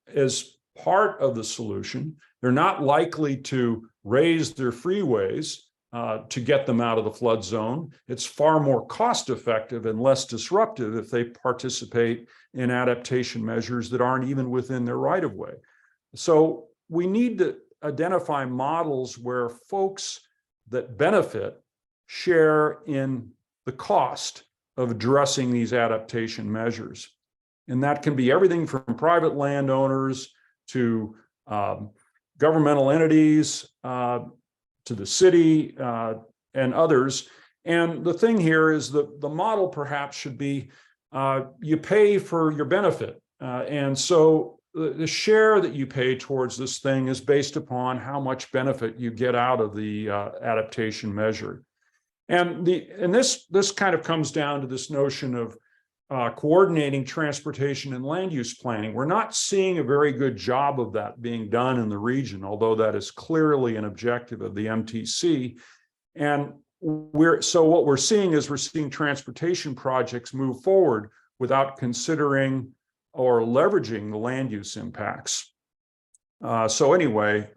is part of the solution? They're not likely to raise their freeways to get them out of the flood zone. It's far more cost effective and less disruptive if they participate in adaptation measures that aren't even within their right of way. So we need to identify models where folks that benefit share in the cost of addressing these adaptation measures. And that can be everything from private landowners to governmental entities, to the city, and others. And the thing here is that the model perhaps should be you pay for your benefit. And so the share that you pay towards this thing is based upon how much benefit you get out of the adaptation measure. And this kind of comes down to this notion of coordinating transportation and land use planning. We're not seeing a very good job of that being done in the region, although that is clearly an objective of the MTC. And what we're seeing is we're seeing transportation projects move forward without considering or leveraging the land use impacts. So anyway,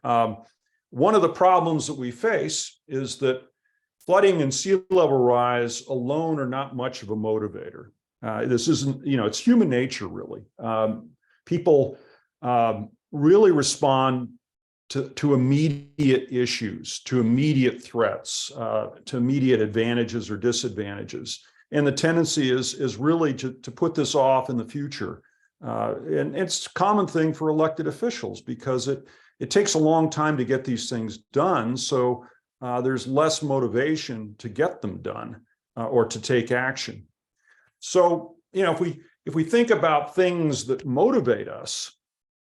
one of the problems that we face is that flooding and sea level rise alone are not much of a motivator. This isn't, it's human nature, really. People really respond to immediate issues, to immediate threats, to immediate advantages or disadvantages. And the tendency is really to put this off in the future. And it's a common thing for elected officials because it takes a long time to get these things done. So there's less motivation to get them done or to take action. So, if we think about things that motivate us,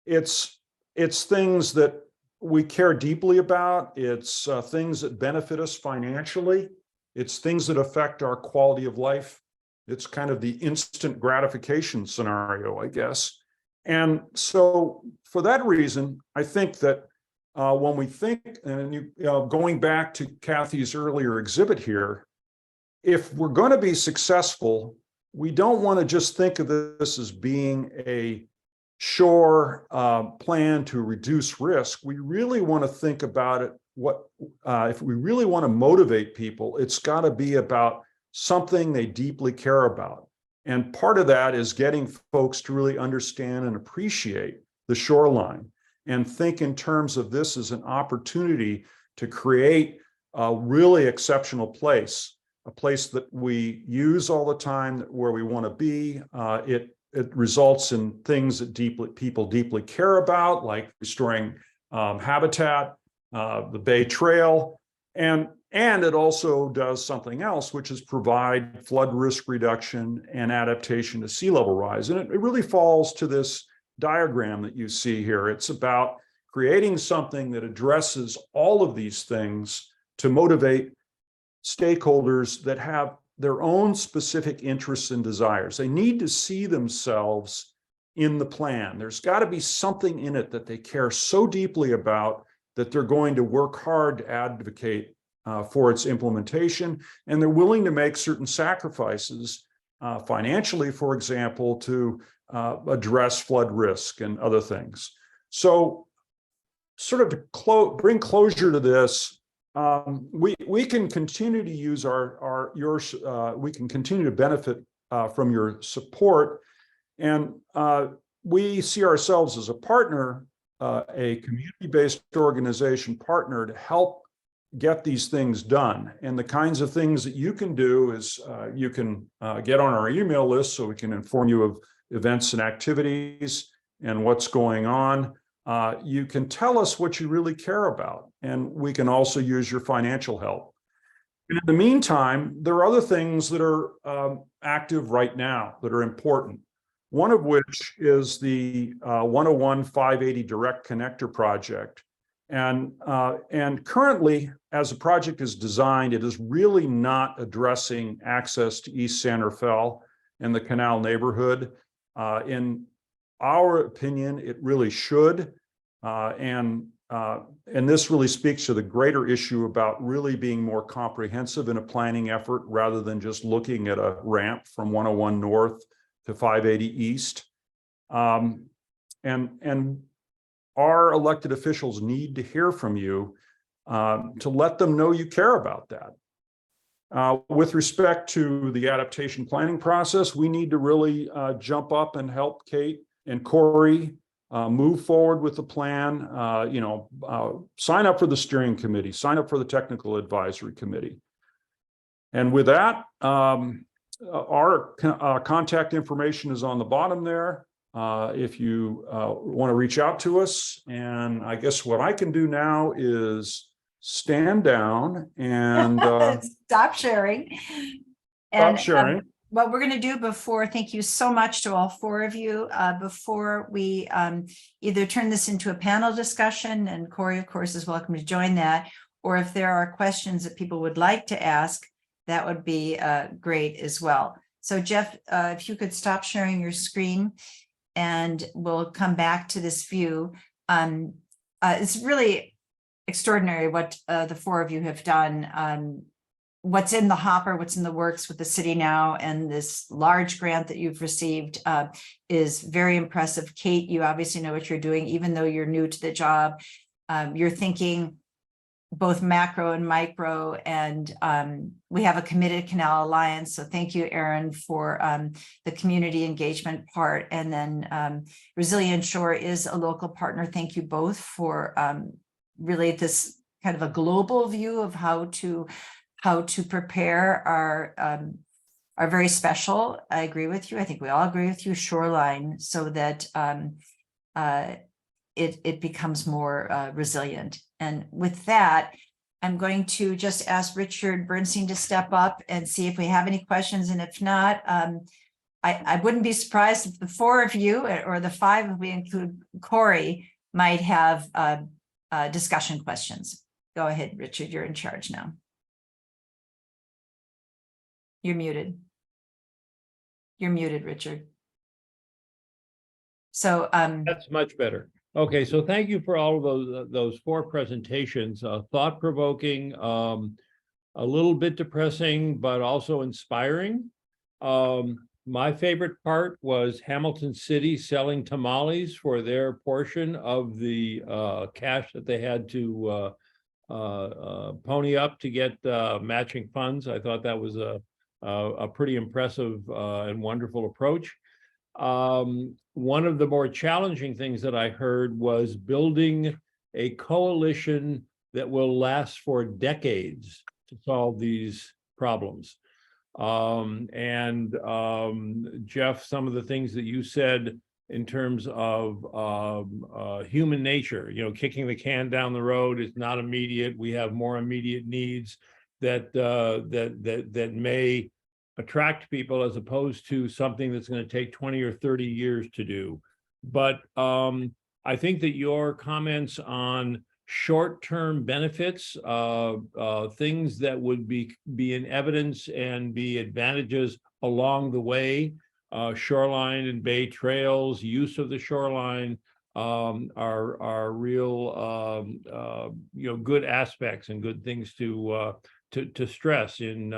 it's things that we care deeply about. It's things that benefit us financially. It's things that affect our quality of life. It's kind of the instant gratification scenario, I guess. And so for that reason, I think that when we think, and going back to Kathy's earlier exhibit here, if we're going to be successful, we don't want to just think of this as being a sure plan to reduce risk. We really want to think about it. If we really want to motivate people, it's got to be about something they deeply care about. And part of that is getting folks to really understand and appreciate the shoreline and think in terms of this as an opportunity to create a really exceptional place, a place that we use all the time, where we want to be. It results in things that people deeply care about, like restoring habitat, the Bay Trail, and it also does something else, which is provide flood risk reduction and adaptation to sea level rise. And it really falls to this diagram that you see here. It's about creating something that addresses all of these things to motivate stakeholders that have their own specific interests and desires. They need to see themselves in the plan. There's got to be something in it that they care so deeply about that they're going to work hard to advocate for its implementation, and they're willing to make certain sacrifices financially, for example, to address flood risk and other things. So sort of to bring closure to this, we can continue to use we can continue to benefit from your support, and we see ourselves as a partner, a community-based organization partner to help get these things done. And the kinds of things that you can do is you can get on our email list so we can inform you of events and activities and what's going on. You can tell us what you really care about, and we can also use your financial help. And in the meantime, there are other things that are active right now that are important. One of which is the 101-580 Direct Connector project. And currently, as the project is designed, it is really not addressing access to East San Rafael and the Canal neighborhood. In our opinion, it really should. And this really speaks to the greater issue about really being more comprehensive in a planning effort rather than just looking at a ramp from 101 North to 580 East. And our elected officials need to hear from you to let them know you care about that. With respect to the adaptation planning process, we need to really jump up and help Kate and Corey move forward with the plan. Sign up for the steering committee, sign up for the technical advisory committee. And with that, our contact information is on the bottom there. if you want to reach out to us. And I guess what I can do now is stand down and Stop sharing. stop And sharing. what we're going to do before, thank you so much to all four of you. Before we either turn this into a panel discussion, and Corey, of course, is welcome to join that, or if there are questions that people would like to ask, that would be great as well. So Jeff, if you could stop sharing your screen, and we'll come back to this view. It's really extraordinary what the four of you have done. What's in the hopper, what's in the works with the city now, and this large grant that you've received is very impressive. Kate, you obviously know what you're doing, even though you're new to the job. You're thinking both macro and micro, and we have a committed Canal Alliance. So thank you, Aaron, for the community engagement part. And then Resilient Shore is a local partner. Thank you both for really this kind of a global view of how to prepare our very special, I agree with you, I think we all agree with you, shoreline, so that it becomes more resilient. And with that, I'm going to just ask Richard Bernstein to step up and see if we have any questions. And if not, I wouldn't be surprised if the four of you, or the five, if we include Corey, might have discussion questions. Go ahead, Richard, you're in charge now. You're muted. You're muted, Richard. So that's much better. Okay, so thank you for all of those four presentations. Thought-provoking, a little bit depressing, but also inspiring. My favorite part was Hamilton City selling tamales for their portion of the cash that they had to pony up to get matching funds. I thought that was a pretty impressive and wonderful approach. One of the more challenging things that I heard was building a coalition that will last for decades to solve these problems. Jeff, some of the things that you said in terms of human nature, kicking the can down the road is not immediate. We have more immediate needs that may attract people, as opposed to something that's going to take 20 or 30 years to do. But I think that your comments on short-term benefits, things that would be in evidence and be advantages along the way, shoreline and bay trails, use of the shoreline, are real good aspects and good things to stress in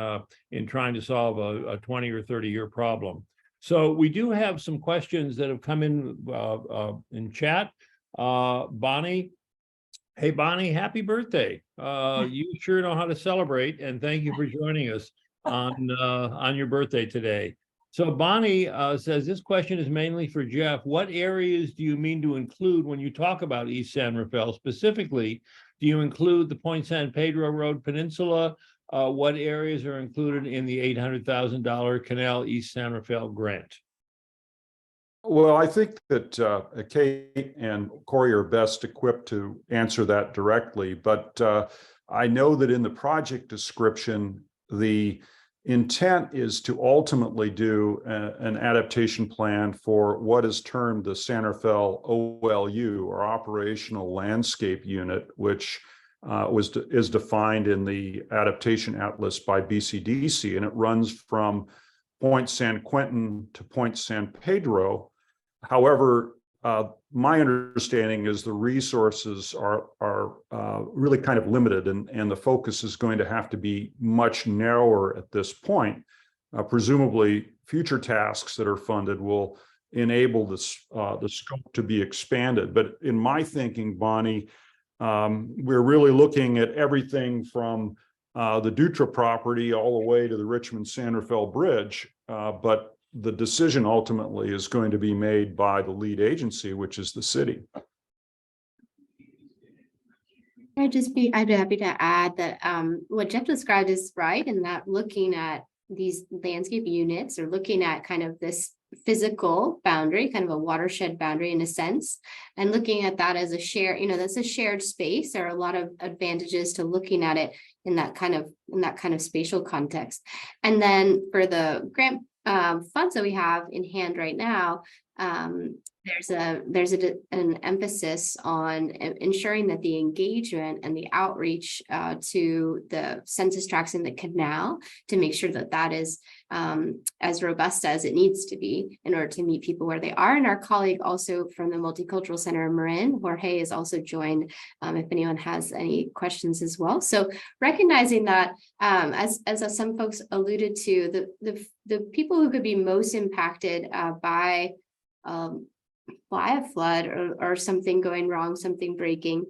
trying to solve a 20 or 30-year problem. So we do have some questions that have come in chat. Bonnie, hey Bonnie, happy birthday! You sure know how to celebrate, and thank you for joining us on your birthday today. So Bonnie says this question is mainly for Jeff. What areas do you mean to include when you talk about East San Rafael? Specifically, do you include the Point San Pedro Road Peninsula? What areas are included in the $800,000 Canal East San Rafael grant? Well, I think that Kate and Corey are best equipped to answer that directly, but I know that in the project description, the intent is to ultimately do an adaptation plan for what is termed the San Rafael OLU, or Operational Landscape Unit, which is defined in the Adaptation Atlas by BCDC, and it runs from Point San Quentin to Point San Pedro. However, my understanding is the resources are really kind of limited, and the focus is going to have to be much narrower at this point. Presumably, future tasks that are funded will enable this, the scope to be expanded. But in my thinking, Bonnie, we're really looking at everything from the Dutra property all the way to the Richmond-San Rafael Bridge, but the decision ultimately is going to be made by the lead agency, which is the city. I'd be happy to add that what Jeff described is right, in that looking at these landscape units, or looking at kind of this physical boundary, kind of a watershed boundary in a sense, and looking at that as a share, that's a shared space. There are a lot of advantages to looking at it in that kind of spatial context. And then for the grant funds that we have in hand right now, there's an emphasis on ensuring that the engagement and the outreach to the census tracts in the canal, to make sure that that is as robust as it needs to be in order to meet people where they are. And our colleague also from the Multicultural Center in Marin, Jorge, is also joined if anyone has any questions as well. So recognizing that, as some folks alluded to, the people who could be most impacted by a flood or something going wrong, something breaking,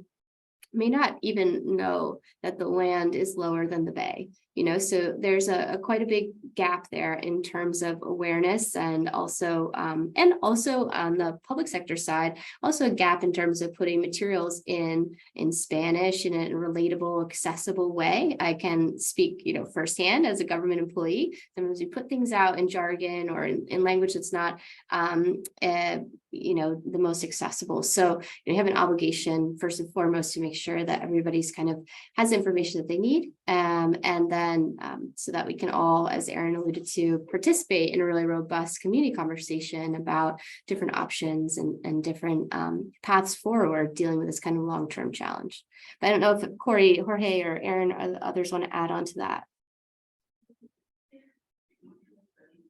may not even know that the land is lower than the bay. So there's quite a big gap there in terms of awareness, and also on the public sector side, also a gap in terms of putting materials in Spanish in a relatable, accessible way. I can speak, firsthand as a government employee. Sometimes we put things out in jargon or in language that's not, the most accessible. So you have an obligation first and foremost to make sure that everybody's kind of has the information that they need, and then so that we can all, as Aaron alluded to, participate in a really robust community conversation about different options and different paths forward dealing with this kind of long-term challenge. But I don't know if Corey, Jorge, or Aaron or others want to add on to that.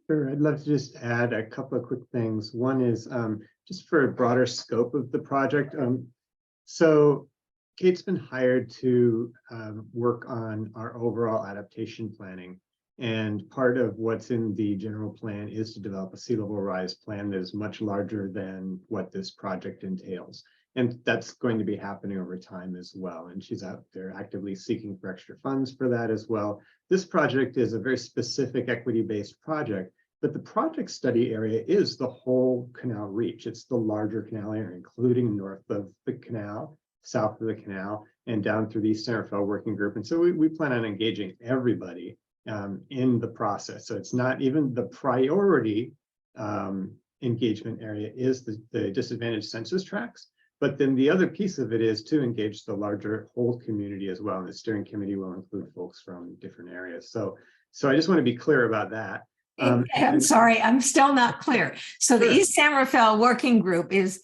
Sure, I'd love to just add a couple of quick things. One is just for a broader scope of the project. So Kate's been hired to work on our overall adaptation planning. And part of what's in the general plan is to develop a sea level rise plan that is much larger than what this project entails. And that's going to be happening over time as well. And she's out there actively seeking for extra funds for that as well. This project is a very specific equity-based project, but the project study area is the whole canal reach. It's the larger canal area, including north of the canal, south of the canal, and down through the San Rafael working group. And so we plan on engaging everybody in the process. So it's not even the priority engagement area is the disadvantaged census tracts, but then the other piece of it is to engage the larger whole community as well. And the steering committee will include folks from different areas. So I just want to be clear about that. I'm sorry, I'm still not clear. So the Sure. East San Rafael Working Group is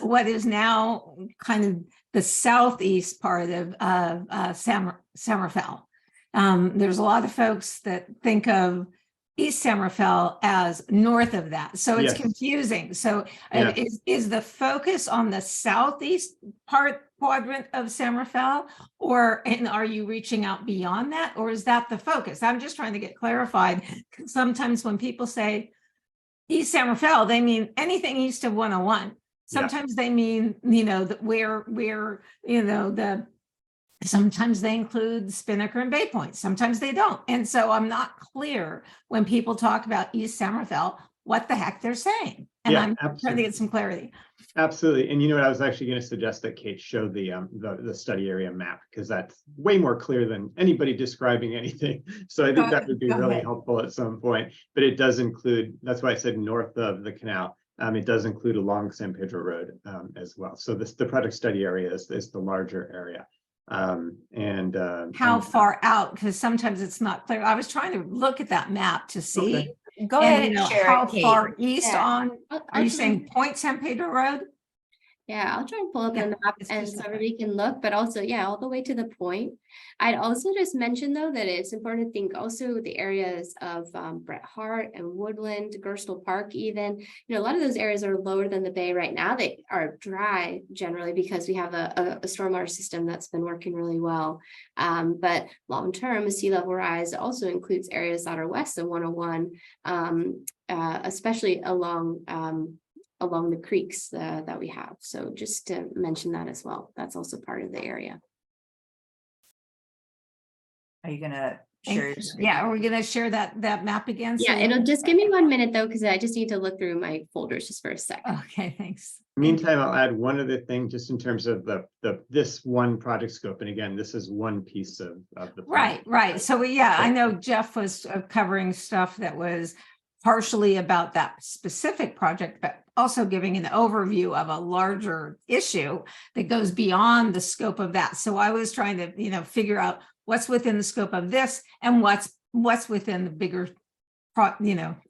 what is now kind of the southeast part of San Rafael. There's a lot of folks that think of East San Rafael as north of that. So it's Yes. confusing. So Yes. is the focus on the southeast quadrant of San Rafael, and are you reaching out beyond that, or is that the focus? I'm just trying to get clarified. Sometimes when people say East San Rafael, they mean anything east of 101. Sometimes they mean, sometimes they include Spinnaker and Bay Point. Sometimes they don't. And so I'm not clear when people talk about East San Rafael, what the heck they're saying. And I'm trying to get some clarity. Absolutely. And I was actually going to suggest that Kate show the study area map, because that's way more clear than anybody describing anything. So I think that would be really helpful at some point. But it does include, that's why I said north of the canal. It does include along San Pedro Road as well. So the project study area is the larger area. How far out? Because sometimes it's not clear. I was trying to look at that map to see. Okay. Go ahead and share how far east on. Are you saying Point San Pedro Road? Yeah, I'll try and pull up the map and so everybody can look, but also, all the way to the point. I'd also just mention, though, that it's important to think also the areas of Bret Harte and Woodland, Gerstle Park even. A lot of those areas are lower than the bay right now. They are dry generally because we have a stormwater system that's been working really well. But long-term, a sea level rise also includes areas that are west of 101, especially along the creeks that we have. So just to mention that as well, that's also part of the area. Are you gonna share? Yeah, we're gonna share that map again. Yeah, it'll just give me 1 minute though, because I just need to look through my folders just for a second. Okay, thanks. Meantime, I'll add one other thing just in terms of this one project scope. And again, this is one piece of the project. Right. So I know Jeff was covering stuff that was partially about that specific project, but also giving an overview of a larger issue that goes beyond the scope of that. So I was trying to, figure out what's within the scope of this and what's within the bigger,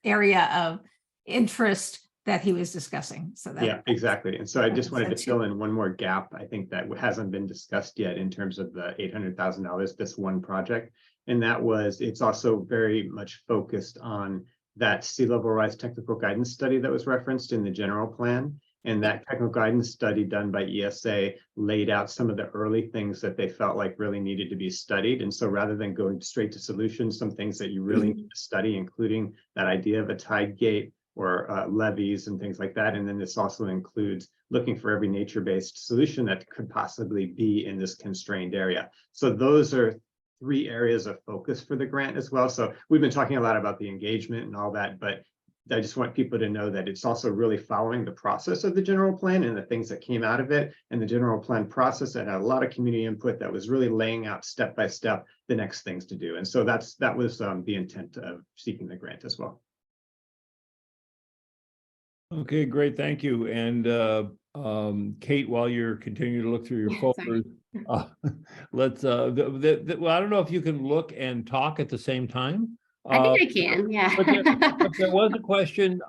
area of interest that he was discussing. So that, Yeah, exactly. And so I just wanted to sense, fill in one more gap, I think that hasn't been discussed yet in terms of the $800,000, this one project. And that was, it's also very much focused on that sea level rise technical guidance study that was referenced in the general plan. And that technical guidance study done by ESA laid out some of the early things that they felt like really needed to be studied. And so rather than going straight to solutions, some things that you really need to study, including that idea of a tide gate or levees and things like that. And then this also includes looking for every nature-based solution that could possibly be in this constrained area. So those are 3 areas of focus for the grant as well. So we've been talking a lot about the engagement and all that, but I just want people to know that it's also really following the process of the general plan and the things that came out of it, and the general plan process that had a lot of community input that was really laying out step by step the next things to do. And so that was the intent of seeking the grant as well. Okay, great, thank you. And Kate, while you're continuing to look through your Yeah, folders, let's well, I don't know if you can look and talk at the same time. I think I can, yeah. But there was a question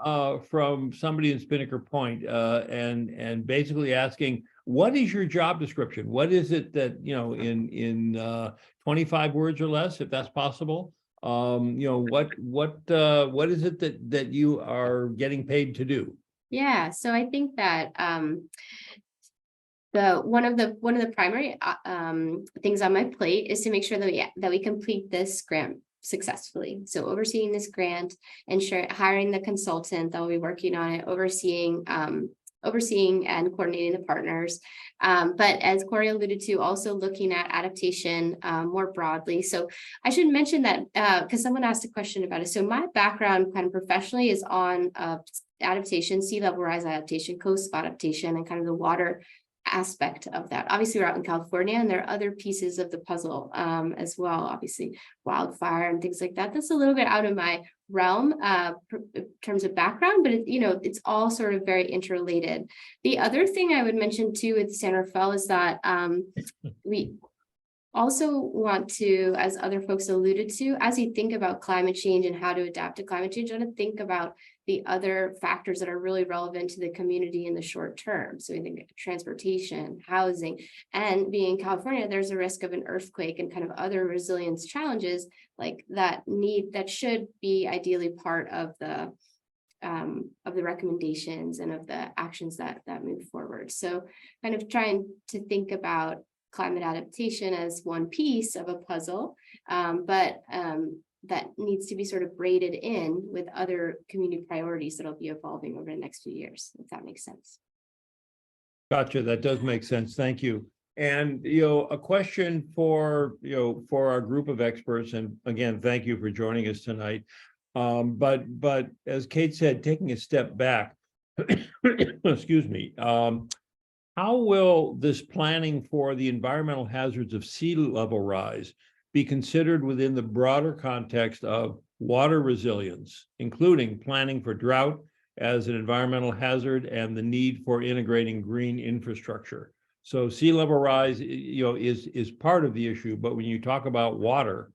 from somebody in Spinnaker Point, and basically asking, what is your job description? What is it that, in 25 words or less, if that's possible? What is it that you are getting paid to do? Yeah, so I think that one of the primary things on my plate is to make sure that we complete this grant successfully. So overseeing this grant, hiring the consultant that will be working on it, overseeing and coordinating the partners. But as Corey alluded to, also looking at adaptation more broadly. So I should mention that because someone asked a question about it. So my background kind of professionally is on adaptation, sea level rise adaptation, coastal adaptation, and kind of the water aspect of that. Obviously, we're out in California, and there are other pieces of the puzzle as well. Obviously, wildfire and things like that. That's a little bit out of my realm in terms of background, but it's all sort of very interrelated. The other thing I would mention too with San Rafael is that we also want to, as other folks alluded to, as you think about climate change and how to adapt to climate change, want to think about the other factors that are really relevant to the community in the short term. So we think transportation, housing, and being in California, there's a risk of an earthquake and kind of other resilience challenges like that should be ideally part of the recommendations and of the actions that move forward. So kind of trying to think about climate adaptation as one piece of a puzzle, but that needs to be sort of braided in with other community priorities that'll be evolving over the next few years, if that makes sense. Gotcha, that does make sense. Thank you. And, a question for our group of experts, and again, thank you for joining us tonight. But as Kate said, taking a step back, excuse me, how will this planning for the environmental hazards of sea level rise be considered within the broader context of water resilience, including planning for drought as an environmental hazard and the need for integrating green infrastructure? So sea level rise, is part of the issue, but when you talk about water,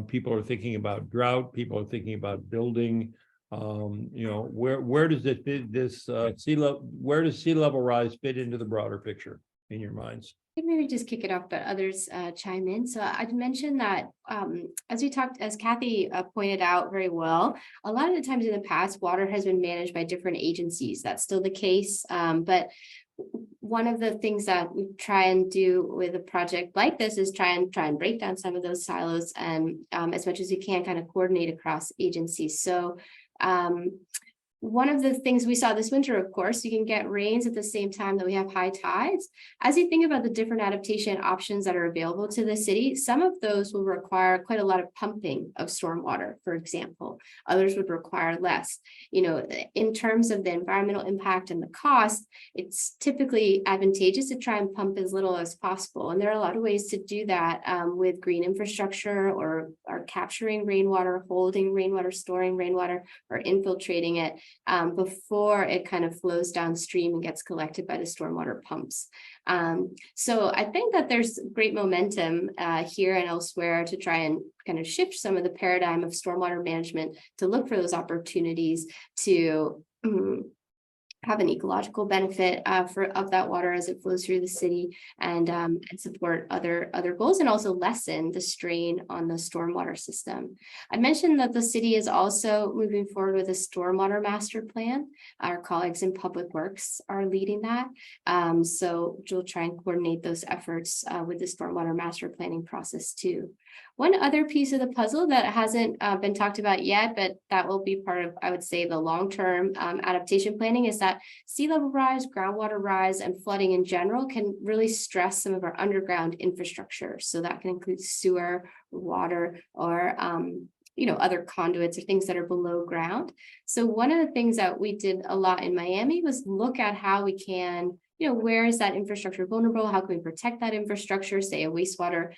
people are thinking about drought, people are thinking about building. Where does it fit this where does sea level rise fit into the broader picture in your minds? I could maybe just kick it off, but others chime in. So I'd mention that as Kathy pointed out very well, a lot of the times in the past, water has been managed by different agencies. That's still the case. But one of the things that we try and do with a project like this is try and break down some of those silos and as much as you can kind of coordinate across agencies. So One of the things we saw this winter, of course, you can get rains at the same time that we have high tides. As you think about the different adaptation options that are available to the city, some of those will require quite a lot of pumping of stormwater, for example. Others would require less. You know, in terms of the environmental impact and the cost, it's typically advantageous to try and pump as little as possible. And there are a lot of ways to do that with green infrastructure or capturing rainwater, holding rainwater, storing rainwater, or infiltrating it before it kind of flows downstream and gets collected by the stormwater pumps. So I think that there's great momentum here and elsewhere to try and kind of shift some of the paradigm of stormwater management to look for those opportunities to have an ecological benefit of that water as it flows through the city, and support other goals, and also lessen the strain on the stormwater system. I mentioned that the city is also moving forward with a stormwater master plan. Our colleagues in Public Works are leading that. So we'll try and coordinate those efforts with the stormwater master planning process too. One other piece of the puzzle that hasn't been talked about yet, but that will be part of, I would say, the long-term adaptation planning, is that sea level rise, groundwater rise, and flooding in general can really stress some of our underground infrastructure. So that can include sewer, water, or other conduits or things that are below ground. So one of the things that we did a lot in Miami was look at how we can, where is that infrastructure vulnerable? How can we protect that infrastructure? Say a wastewater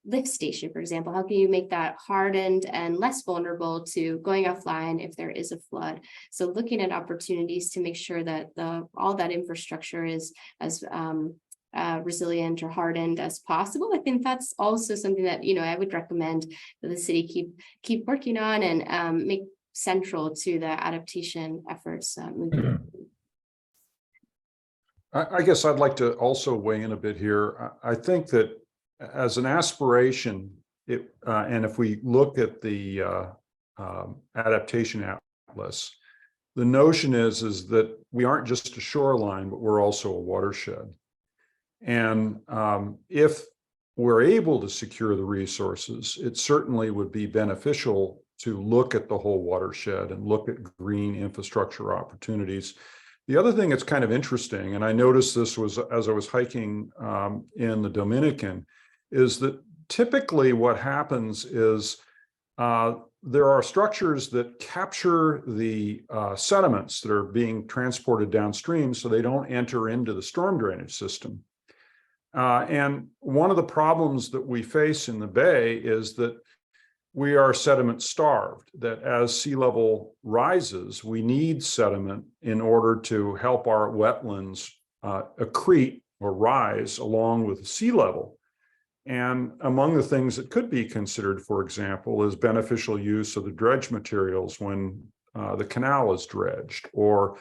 lift station, for example. How can you make that hardened and less vulnerable to going offline if there is a flood? So looking at opportunities to make sure that all that infrastructure is as resilient or hardened as possible. I think that's also something that I would recommend that the city keep working on and make central to the adaptation efforts moving forward. I guess I'd like to also weigh in a bit here. I think that as an aspiration, and if we look at the adaptation atlas, the notion is that we aren't just a shoreline, but we're also a watershed. And if we're able to secure the resources, it certainly would be beneficial to look at the whole watershed and look at green infrastructure opportunities. The other thing that's kind of interesting, and I noticed this was as I was hiking in the Dominican, is that typically what happens is there are structures that capture the sediments that are being transported downstream so they don't enter into the storm drainage system. And one of the problems that we face in the Bay is that we are sediment starved, that as sea level rises, we need sediment in order to help our wetlands accrete or rise along with sea level. And among the things that could be considered, for example, is beneficial use of the dredge materials when the canal is dredged, or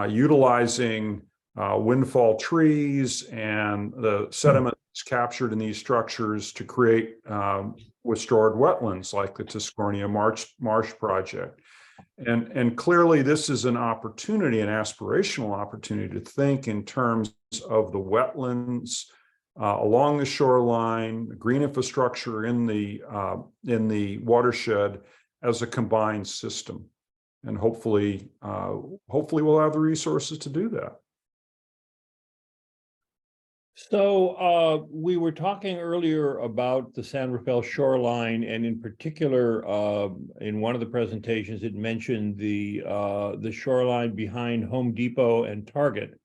utilizing windfall trees and the sediment that's captured in these structures to create restored wetlands like the Tiscornia Marsh Project. And clearly this is an opportunity, an aspirational opportunity to think in terms of the wetlands along the shoreline, green infrastructure in the watershed as a combined system. And hopefully we'll have the resources to do that. So we were talking earlier about the San Rafael shoreline, and in particular, in one of the presentations, it mentioned the shoreline behind Home Depot and Target,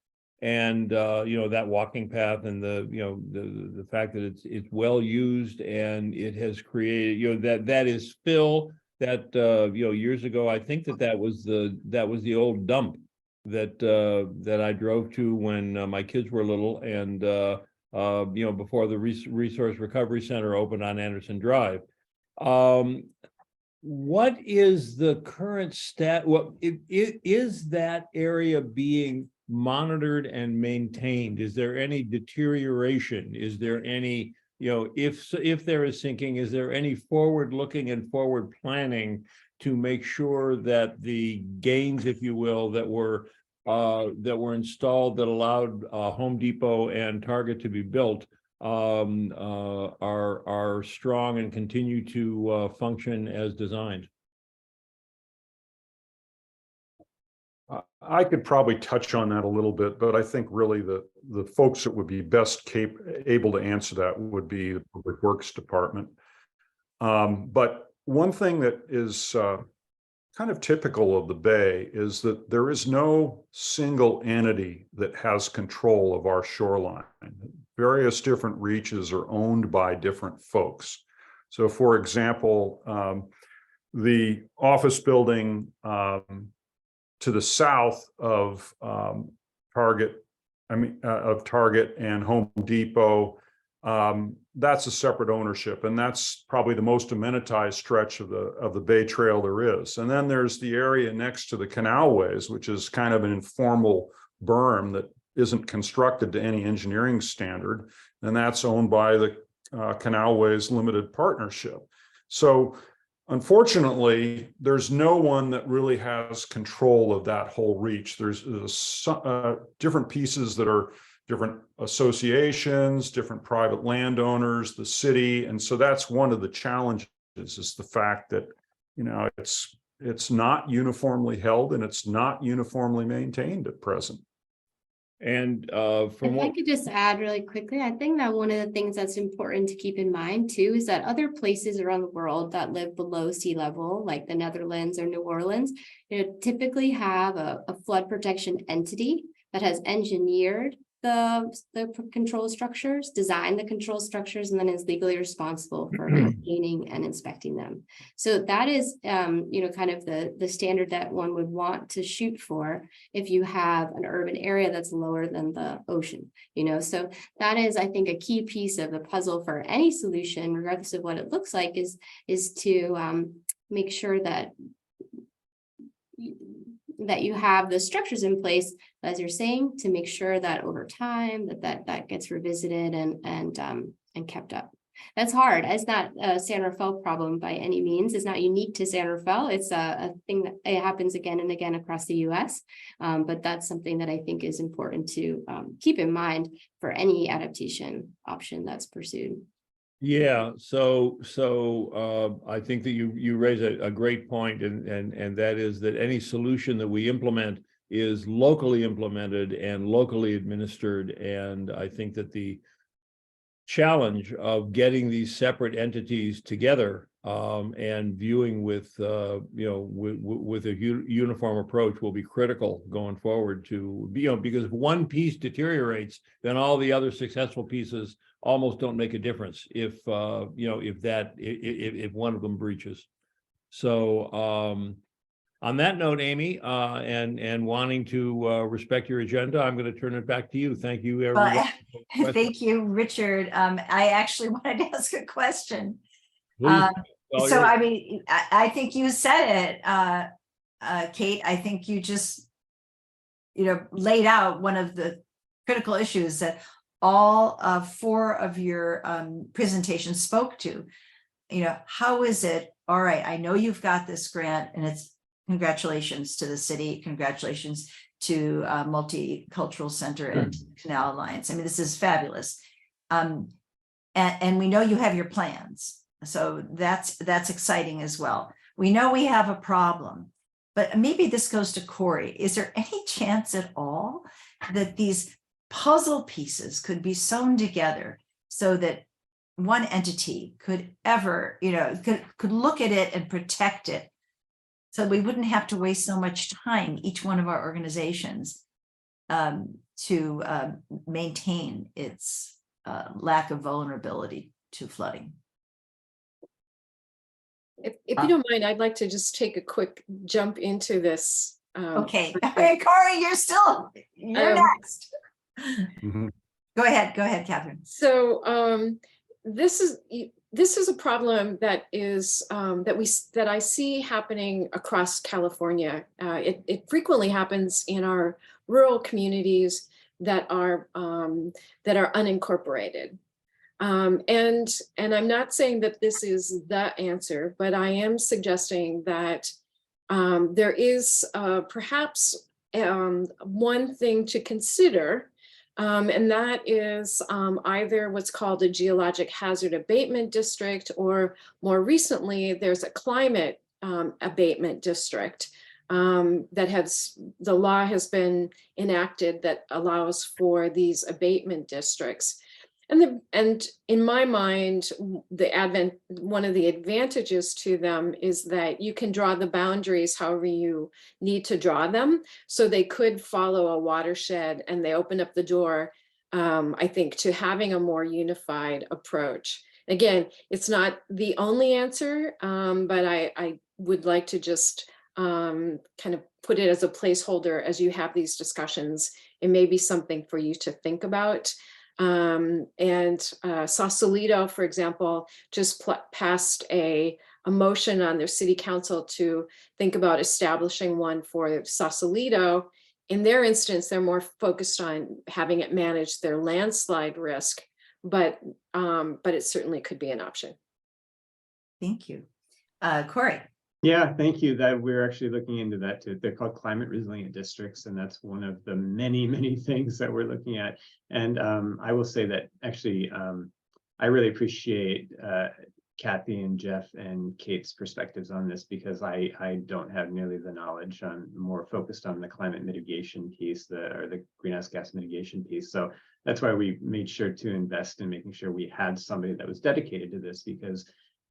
and that walking path, and the fact that it's well used, and it has created that is fill that years ago I think that was the old dump that I drove to when my kids were little, and before the Resource Recovery Center opened on Anderson Drive. What is the current stat? Is that area being monitored and maintained? Is there any deterioration? Is there any, if there is sinking, is there any forward looking and forward planning to make sure that the gains, if you will, that were installed that allowed Home Depot and Target to be built are strong and continue to function as designed? I could probably touch on that a little bit, but I think really the folks that would be best able to answer that would be the Public Works Department. But one thing that is kind of typical of the Bay is that there is no single entity that has control of our shoreline. Various different reaches are owned by different folks. So for example, the office building to the south of Target and Home Depot, that's a separate ownership, and that's probably the most amenitized stretch of the Bay Trail there is. And then there's the area next to the canalways, which is kind of an informal berm that isn't constructed to any engineering standard, and that's owned by the Canalways Limited Partnership. So unfortunately, there's no one that really has control of that whole reach. There's different pieces that are different associations, different private landowners, the city. And so that's one of the challenges, is the fact that, you know, it's not uniformly held and it's not uniformly maintained at present. And If I could just add really quickly, I think that one of the things that's important to keep in mind too is that other places around the world that live below sea level, like the Netherlands or New Orleans, typically have a flood protection entity that has engineered the control structures, designed the control structures, and then is legally responsible for maintaining and inspecting them. So that is, you know, kind of the standard that one would want to shoot for if you have an urban area that's lower than the ocean, you know. So that is, I think, a key piece of the puzzle for any solution, regardless of what it looks like, is to make sure that you have the structures in place, as you're saying, to make sure that over time that gets revisited and kept up. That's hard. It's not a San Rafael problem by any means. It's not unique to San Rafael. It's a thing that it happens again and again across the US. But that's something that I think is important to keep in mind for any adaptation option that's pursued. yeah, so I think that you raise a great point, and that is that any solution that we implement is locally implemented and locally administered. And I think that the challenge of getting these separate entities together and viewing with you know, with a uniform approach will be critical going forward to, you know, because if one piece deteriorates, then all the other successful pieces almost don't make a difference if you know, if one of them breaches. So on that note, Amy, and wanting to respect your agenda, I'm going to turn it back to you. Thank you, everyone. Well, thank you, Richard. I actually wanted to ask a question. Please. So, I mean, I think you said it, Kate. I think you just, you know, laid out one of the critical issues that all 4 of your presentations spoke to. You know, how is it? All right, I know you've got this grant, and it's congratulations to the city, congratulations to Multicultural Center and Canal Alliance. I mean, this is fabulous. And we know you have your plans. So that's exciting as well. We know we have a problem, but maybe this goes to Corey. Is there any chance at all that these puzzle pieces could be sewn together so that one entity could ever, you know, could look at it and protect it, so we wouldn't have to waste so much time, each one of our organizations, to maintain its lack of vulnerability to flooding? If you don't mind, I'd like to just take a quick jump into this. Okay, hey, Corey, you're next. Go ahead, Catherine. So this is a problem that is that I see happening across California. It frequently happens in our rural communities that are unincorporated. And I'm not saying that this is the answer, but I am suggesting that there is perhaps one thing to consider, and that is either what's called a geologic hazard abatement district, or more recently, there's a climate abatement district. the law has been enacted that allows for these abatement districts. And in my mind, one of the advantages to them is that you can draw the boundaries however you need to draw them. So they could follow a watershed, and they open up the door, I think, to having a more unified approach. Again, it's not the only answer, but I would like to just kind of put it as a placeholder as you have these discussions. It may be something for you to think about. Sausalito, for example, just passed a motion on their city council to think about establishing one for Sausalito. In their instance, they're more focused on having it manage their landslide risk, but it certainly could be an option. Thank you. Corey. Yeah, thank you. That we're actually looking into that too. They're called climate resilient districts, and that's one of the many things that we're looking at. And I will say that actually, I really appreciate Kathy and Jeff and Kate's perspectives on this, because I don't have nearly the knowledge. I'm more focused on the climate mitigation piece, or the greenhouse gas mitigation piece. So that's why we made sure to invest in making sure we had somebody that was dedicated to this, because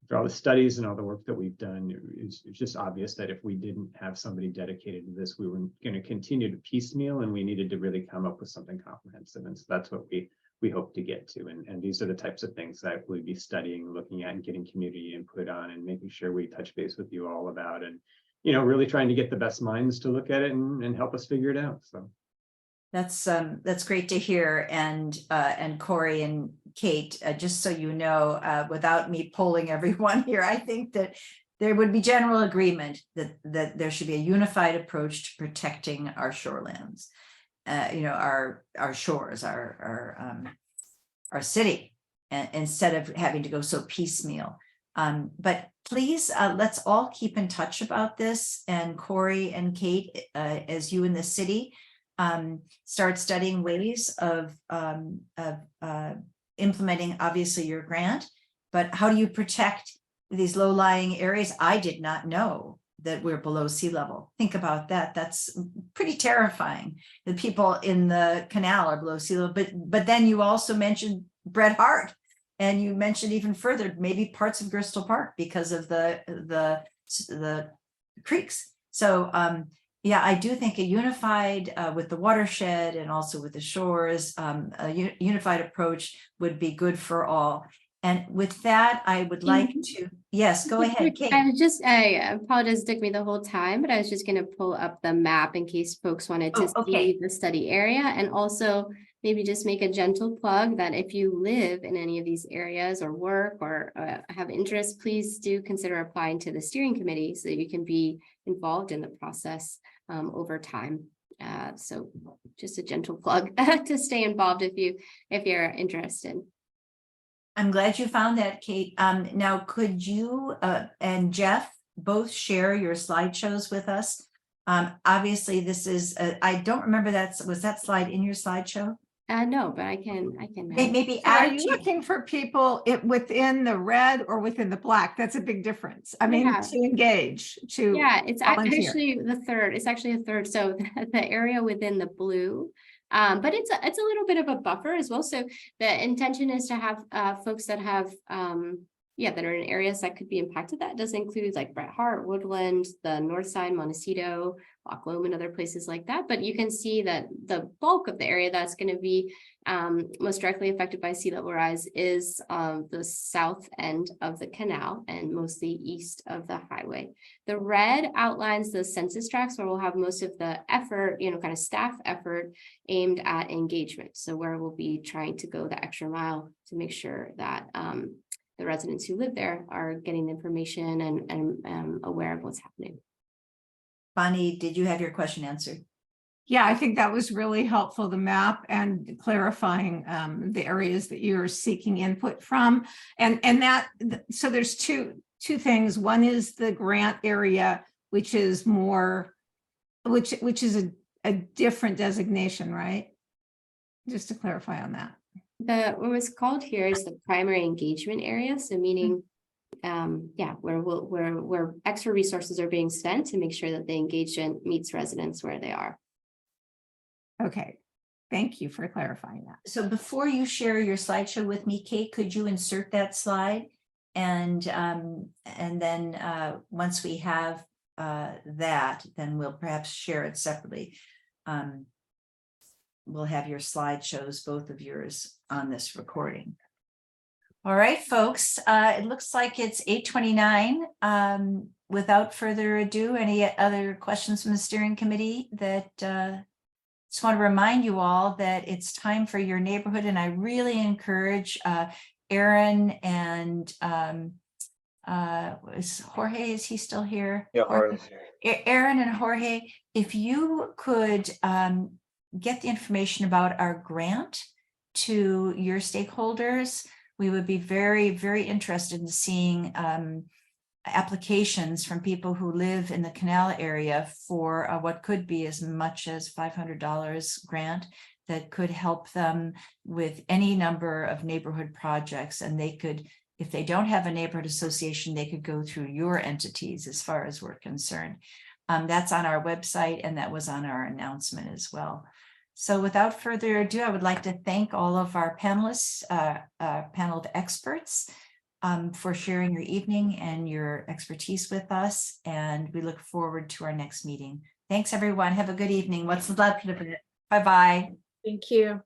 for all the studies and all the work that we've done, it's just obvious that if we didn't have somebody dedicated to this, we were going to continue to piecemeal, and we needed to really come up with something comprehensive. And so that's what we hope to get to. And these are the types of things that we'll be studying, looking at, and getting community input on, and making sure we touch base with you all about, and, you know, really trying to get the best minds to look at it and help us figure it out. So That's great to hear. And Corey and Kate, just so you know, without me polling everyone here, I think that there would be general agreement that there should be a unified approach to protecting our shorelands, our shores, our city, instead of having to go so piecemeal. But please, let's all keep in touch about this. And Corey and Kate, as you in the city, start studying ways of implementing, obviously, your grant, but how do you protect these low-lying areas? I did not know that we're below sea level. Think about that. That's pretty terrifying. The people in the canal are below sea level, but then you also mentioned Bret Harte, and you mentioned even further, maybe parts of Bristol Park because of the creeks. So yeah, I do think a unified with the watershed and also with the shores, a unified approach would be good for all. And with that, I would like to, yes, go ahead, Kate. I apologize, it took me the whole time, but I was just going to pull up the map in case folks wanted to see the study area, and also maybe just make a gentle plug that if you live in any of these areas or work or have interest, please do consider applying to the steering committee so that you can be involved in the process over time. So just a gentle plug to stay involved if you're interested. I'm glad you found that, Kate. Now, could you and Jeff both share your slideshows with us? Obviously, this is, I don't remember was that slide in your slideshow? No, but I can. Maybe Are you looking for people within the red or within the black? That's a big difference. I mean, to engage, to it's volunteer. actually the third. It's actually a third. So the area within the blue, but it's a little bit of a buffer as well. So the intention is to have folks that have that are in areas that could be impacted. That does include like Bret Harte, Woodland, the North Side, Montecito, Loch Lomond, other places like that. But you can see that the bulk of the area that's going to be most directly affected by sea level rise is the south end of the canal and mostly east of the highway. The red outlines the census tracts where we'll have most of the effort, kind of staff effort aimed at engagement. So where we'll be trying to go the extra mile to make sure that the residents who live there are getting the information and aware of what's happening. Bonnie, did you have your question answered? Yeah, I think that was really helpful, the map and clarifying the areas that you're seeking input from. And that, so there's two things. One is the grant area, which is more, which is a different designation, right? Just to clarify on that. What was called here is the primary engagement area. So meaning where extra resources are being spent to make sure that the engagement meets residents where they are. Okay, thank you for clarifying that. So before you share your slideshow with me, Kate, could you insert that slide? And then once we have that, then we'll perhaps share it separately. We'll have your slideshows, both of yours, on this recording. All right, folks, it looks like it's 8:29. Without further ado, any other questions from the steering committee? That just want to remind you all that it's time for your neighborhood, and I really encourage Aaron and is Jorge, is he still here? Yeah, Jorge's here. Aaron and Jorge, if you could get the information about our grant to your stakeholders, we would be very, very interested in seeing applications from people who live in the Canal area for what could be as much as $500 grant that could help them with any number of neighborhood projects. And they could, if they don't have a neighborhood association, they could go through your entities as far as we're concerned. That's on our website, and that was on our announcement as well. So without further ado, I would like to thank all of our panelists, panel experts, for sharing your evening and your expertise with us. And we look forward to our next meeting. Thanks, everyone. Have a good evening. What's the love of it? Bye-bye. Thank you.